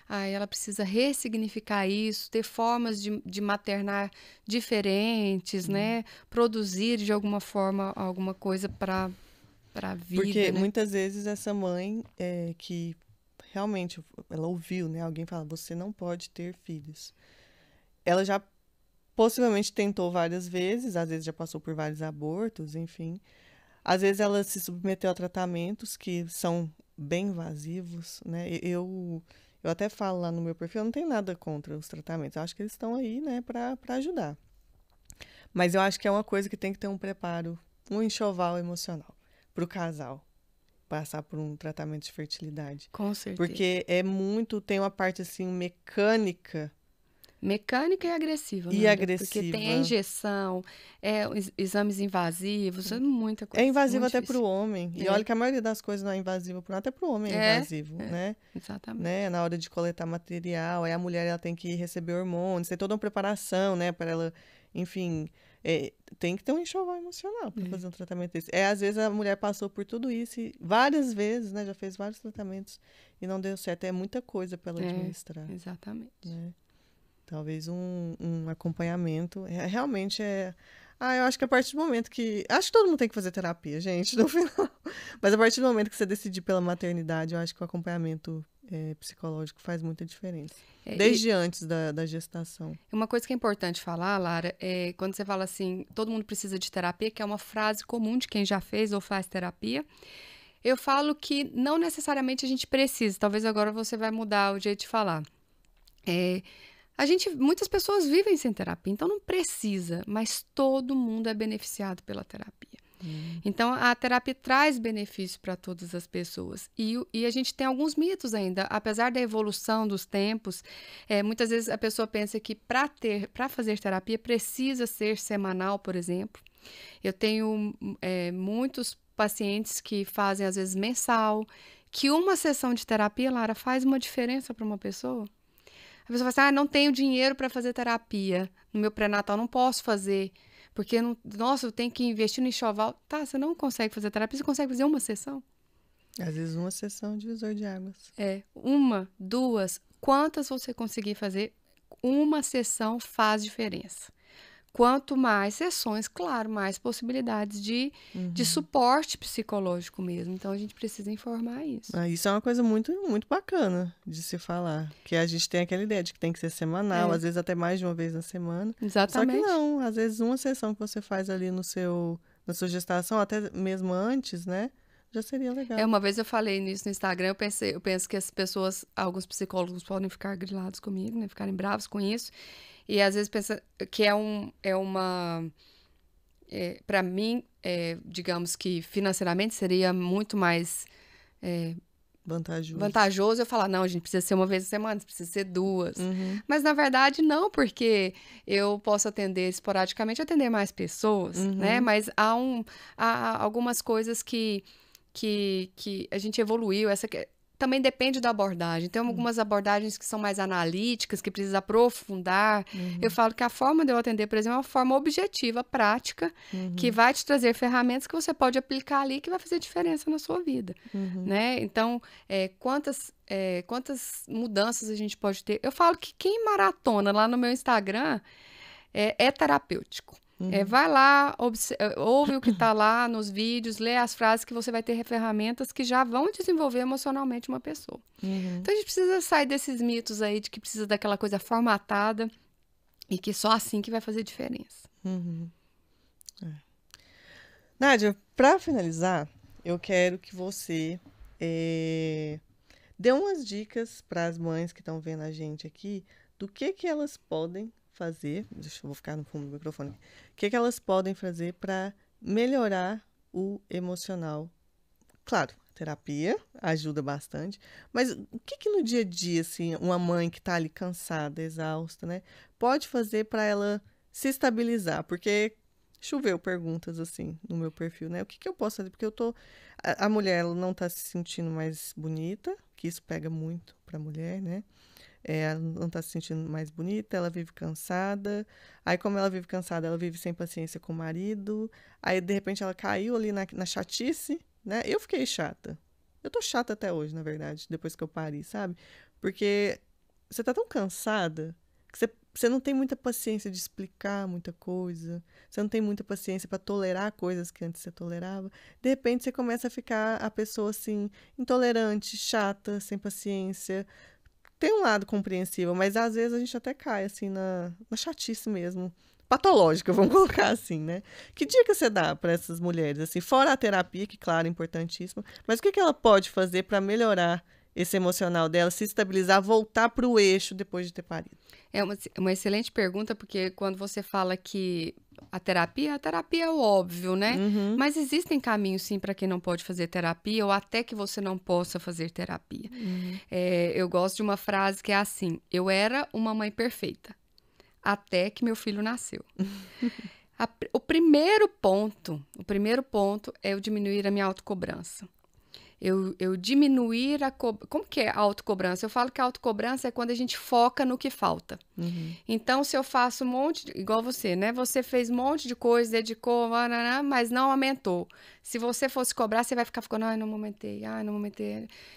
aí ela precisa ressignificar isso, ter formas de maternar diferentes, né? Produzir de alguma forma alguma coisa para a vida. Porque né? muitas vezes essa mãe que realmente ela ouviu, né? Alguém fala, você não pode ter filhos. Ela já possivelmente tentou várias vezes, às vezes já passou por vários abortos, enfim. Às vezes ela se submeteu a tratamentos que são bem invasivos, né? Eu até falo lá no meu perfil, eu não tenho nada contra os tratamentos. Eu acho que eles estão aí, né, para ajudar. Mas eu acho que é uma coisa que tem que ter um preparo, um enxoval emocional para o casal passar por um tratamento de fertilidade. Com certeza. Porque tem uma parte assim mecânica e agressiva. E agressiva. Porque tem a injeção, exames invasivos, muita coisa. É invasivo até difícil. para o homem. E olha que a maioria das coisas não é invasiva para o homem, até para o homem é invasivo, né? Exatamente. Né? Na hora de coletar material, aí a mulher ela tem que receber hormônios, tem toda uma preparação, né? Para ela, enfim, tem que ter um enxoval emocional para fazer um tratamento desse. Às vezes a mulher passou por tudo isso várias vezes, né? Já fez vários tratamentos e não deu certo. É muita coisa para ela administrar. Exatamente. Né? Talvez um acompanhamento. Realmente eu acho que a partir do momento que... Acho que todo mundo tem que fazer terapia, gente, no final. Mas a partir do momento que você decidir pela maternidade, eu acho que o acompanhamento psicológico faz muita diferença. Desde antes da gestação. Uma coisa que é importante falar, Lara, é quando você fala assim, todo mundo precisa de terapia, que é uma frase comum de quem já fez ou faz terapia. Eu falo que não necessariamente a gente precisa. Talvez agora você vai mudar o jeito de falar. Muitas pessoas vivem sem terapia, então não precisa, mas todo mundo é beneficiado pela terapia. Então, a terapia traz benefício para todas as pessoas. E a gente tem alguns mitos ainda. Apesar da evolução dos tempos, muitas vezes a pessoa pensa que para fazer terapia precisa ser semanal, por exemplo. Eu tenho muitos pacientes que fazem, às vezes, mensal, que uma sessão de terapia, Lara, faz uma diferença para uma pessoa. A pessoa fala assim, não tenho dinheiro para fazer terapia no meu pré-natal, não posso fazer, porque, eu tenho que investir no enxoval. Tá, você não consegue fazer terapia, você consegue fazer uma sessão? Às vezes uma sessão de divisor de águas. 1, 2, quantas você conseguir fazer, uma sessão faz diferença. Quanto mais sessões, claro, mais possibilidades de suporte psicológico mesmo. Então, a gente precisa informar isso. Isso é uma coisa muito, muito bacana de se falar. Que a gente tem aquela ideia de que tem que ser semanal, às vezes até mais de uma vez na semana. Exatamente. Só que não, às vezes uma sessão que você faz ali na sua gestação, até mesmo antes, né? Já seria legal. Uma vez eu falei nisso no Instagram, eu penso que as pessoas, alguns psicólogos podem ficar grilados comigo, né? Ficarem bravos com isso. E às vezes pensa que para mim, digamos que financeiramente seria muito mais vantajoso eu falar, não, a gente precisa ser uma vez na semana, precisa ser 2. Mas na verdade não, porque eu posso esporadicamente atender mais pessoas, né? Mas há algumas coisas que a gente evoluiu, também depende da abordagem. Tem algumas abordagens que são mais analíticas, que precisa aprofundar. Eu falo que a forma de eu atender, por exemplo, é uma forma objetiva, prática, que vai te trazer ferramentas que você pode aplicar ali, que vai fazer diferença na sua vida, né? Então, quantas mudanças a gente pode ter? Eu falo que quem maratona lá no meu Instagram é terapêutico. Vai lá, ouve o que está lá nos vídeos, lê as frases que você vai ter ferramentas que já vão desenvolver emocionalmente uma pessoa. Então, a gente precisa sair desses mitos aí de que precisa daquela coisa formatada e que só assim que vai fazer diferença. Nádia, para finalizar, eu quero que você dê umas dicas para as mães que estão vendo a gente aqui do que elas podem fazer, vou ficar no fundo do microfone, o que elas podem fazer para melhorar o emocional. Claro, terapia ajuda bastante, mas o que no dia a dia, assim, uma mãe que está ali cansada, exausta, né, pode fazer para ela se estabilizar? Porque choveu perguntas assim no meu perfil, né? O que eu posso fazer? Porque a mulher, ela não está se sentindo mais bonita, que isso pega muito para a mulher, né? Ela não está se sentindo mais bonita, ela vive cansada. Aí, como ela vive cansada, ela vive sem paciência com o marido. Aí, de repente, ela caiu ali na chatice, né? Eu fiquei chata. Eu tô chata até hoje, na verdade, depois que eu parei, sabe? Porque você tá tão cansada que você não tem muita paciência de explicar muita coisa. Você não tem muita paciência para tolerar coisas que antes você tolerava. De repente, você começa a ficar a pessoa, assim, intolerante, chata, sem paciência. Tem um lado compreensível, mas às vezes a gente até cai, assim, na chatice mesmo. Patológica, vamos colocar assim, né? Que dica você dá para essas mulheres, assim, fora a terapia, que, claro, é importantíssima, mas o que ela pode fazer para melhorar esse emocional dela, se estabilizar, voltar para o eixo depois de ter parido? É uma excelente pergunta, porque quando você fala que a terapia é o óbvio, né? Mas existem caminhos, sim, para quem não pode fazer terapia ou até que você não possa fazer terapia. Eu gosto de uma frase que é assim: eu era uma mãe perfeita até que meu filho nasceu. O primeiro ponto é eu diminuir a minha autocobrança. Eu diminuir a Como que é a autocobrança? Eu falo que a autocobrança é quando a gente foca no que falta. Então, se eu faço igual você, né? Você fez um monte de coisa, dedicou, mas não aumentou. Se você fosse cobrar, você vai ficar ficando, não aumentei.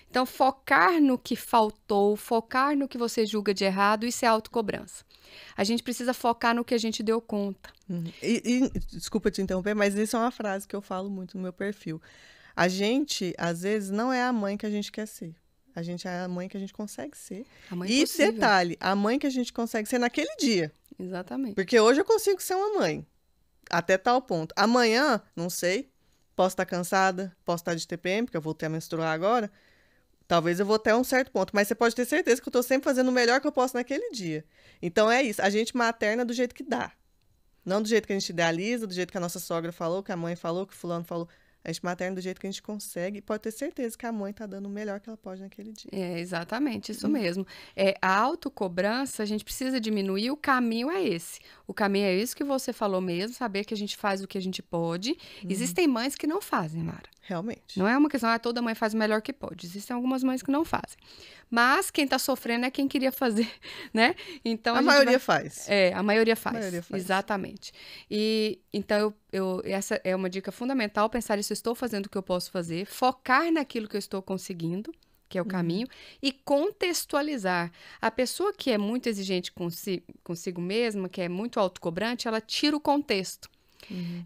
Então, focar no que faltou, focar no que você julga de errado, isso é autocobrança. A gente precisa focar no que a gente deu conta. Desculpa te interromper, mas isso é uma frase que eu falo muito no meu perfil. A gente, às vezes, não é a mãe que a gente quer ser. A gente é a mãe que a gente consegue ser. E detalhe, a mãe que a gente consegue ser naquele dia. Exatamente. Porque hoje eu consigo ser uma mãe. Até tal ponto. Amanhã, não sei. Posso estar cansada, posso estar de TPM, porque eu voltei a menstruar agora. Talvez eu vou até um certo ponto. Mas você pode ter certeza que eu estou sempre fazendo o melhor que eu posso naquele dia. Então é isso. A gente materna do jeito que dá. Não do jeito que a gente idealiza, do jeito que a nossa sogra falou, que a mãe falou, que o fulano falou. A gente materna do jeito que a gente consegue e pode ter certeza que a mãe tá dando o melhor que ela pode naquele dia. Exatamente, isso mesmo. A autocobrança, a gente precisa diminuir, o caminho é esse. O caminho é isso que você falou mesmo, saber que a gente faz o que a gente pode. Existem mães que não fazem, Mara. Realmente. Não é uma questão, toda mãe faz o melhor que pode. Existem algumas mães que não fazem. Mas quem tá sofrendo é quem queria fazer, né? Então, a maioria faz. A maioria faz. Exatamente. E então, essa é uma dica fundamental, pensar isso, estou fazendo o que eu posso fazer, focar naquilo que eu estou conseguindo, que é o caminho, e contextualizar. A pessoa que é muito exigente consigo mesma, que é muito autocobrante, ela tira o contexto.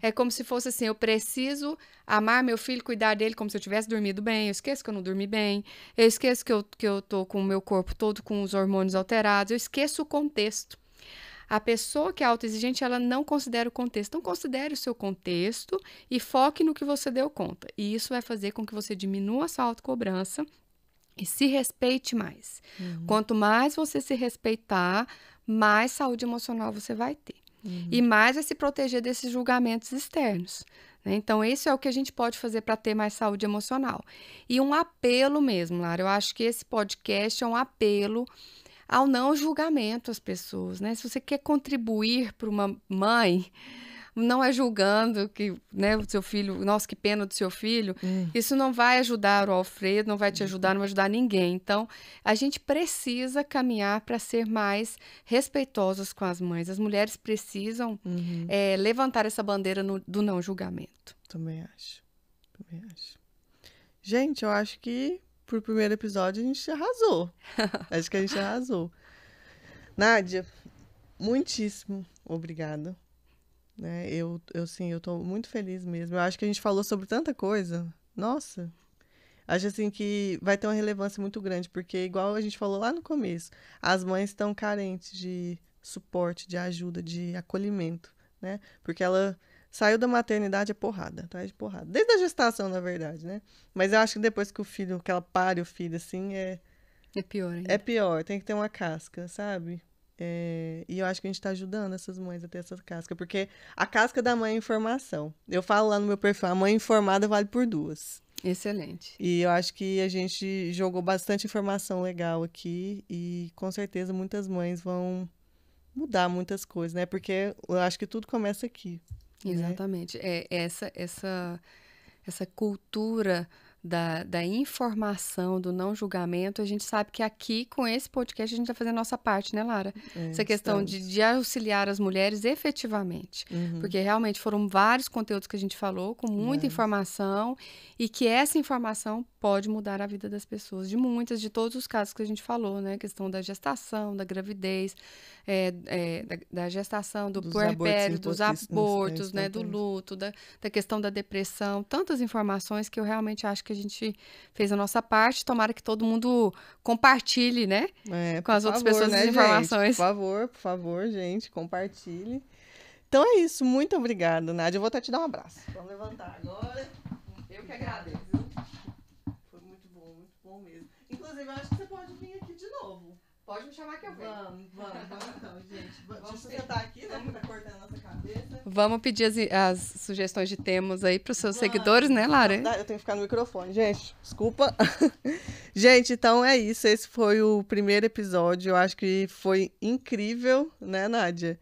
É como se fosse assim, eu preciso amar meu filho, cuidar dele como se eu tivesse dormido bem, eu esqueço que eu não dormi bem, eu esqueço que eu tô com o meu corpo todo com os hormônios alterados, eu esqueço o contexto. A pessoa que é autoexigente, ela não considera o contexto. Então, considere o seu contexto e foque no que você deu conta. E isso vai fazer com que você diminua a sua autocobrança e se respeite mais. Quanto mais você se respeitar, mais saúde emocional você vai ter. E mais vai se proteger desses julgamentos externos, né? Então, esse é o que a gente pode fazer para ter mais saúde emocional. E um apelo mesmo, Lara. Eu acho que esse podcast é um apelo ao não julgamento às pessoas, né? Se você quer contribuir para uma mãe, não é julgando que, né, o seu filho, nossa, que pena do seu filho, isso não vai ajudar o Alfredo, não vai te ajudar, não vai ajudar ninguém. Então, a gente precisa caminhar para ser mais respeitosas com as mães. As mulheres precisam levantar essa bandeira do não julgamento. Também acho. Gente, eu acho que pro primeiro episódio a gente arrasou. Acho que a gente arrasou. Nádia, muitíssimo obrigada. Né? Eu tô muito feliz mesmo. Eu acho que a gente falou sobre tanta coisa. Nossa. Acho assim que vai ter uma relevância muito grande, porque igual a gente falou lá no começo, as mães estão carentes de suporte, de ajuda, de acolhimento, né? Porque ela saiu da maternidade atrás de porrada. Desde a gestação, na verdade, né? Mas eu acho que depois que ela pare o filho, assim, É pior ainda. é pior. Tem que ter uma casca, sabe? E eu acho que a gente tá ajudando essas mães a ter essa casca, porque a casca da mãe é informação. Eu falo lá no meu perfil, a mãe informada vale por 2. Excelente. E eu acho que a gente jogou bastante informação legal aqui e com certeza muitas mães vão mudar muitas coisas, né? Porque eu acho que tudo começa aqui. Exatamente. Essa cultura da informação, do não julgamento, a gente sabe que aqui, com esse podcast, a gente vai fazer a nossa parte, né, Lara? Essa questão de auxiliar as mulheres efetivamente. Porque realmente foram vários conteúdos que a gente falou, com muita informação, e que essa informação pode mudar a vida das pessoas, de todos os casos que a gente falou, né? A questão da gestação, da gravidez, da gestação, do puerpério, dos abortos, né? Do luto, da questão da depressão, tantas informações que eu realmente acho que a gente fez a nossa parte. Tomara que todo mundo compartilhe, né? Com as outras pessoas, né, as informações. Gente? Por favor, gente, compartilhe. Então é isso, muito obrigada, Nádia. Eu vou até te dar um abraço. Vamos levantar agora. Eu que agradeço. Foi muito bom mesmo. Inclusive, eu acho que você pode vir aqui de novo. Pode me chamar que eu venho. Vamos então, gente. Deixa eu sentar aqui, né? Tá cortando a nossa cabeça. Vamos pedir as sugestões de temas aí para os seus seguidores, né, Lara? Eu tenho que ficar no microfone, gente. Desculpa. Gente, então é isso. Esse foi o primeiro episódio. Eu acho que foi incrível, né, Nádia?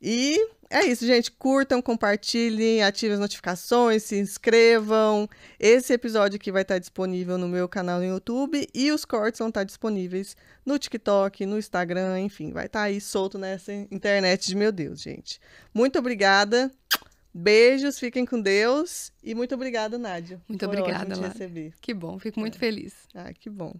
E é isso, gente. Curtam, compartilhem, ativem as notificações, se inscrevam. Esse episódio aqui vai estar disponível no meu canal no YouTube e os cortes vão estar disponíveis no TikTok, no Instagram, enfim, vai estar aí solto nessa internet de meu Deus, gente. Muito obrigada. Beijos, fiquem com Deus e muito obrigada, Nádia. Muito obrigada, Lara. Lara. Que bom, fico muito feliz. Que bom.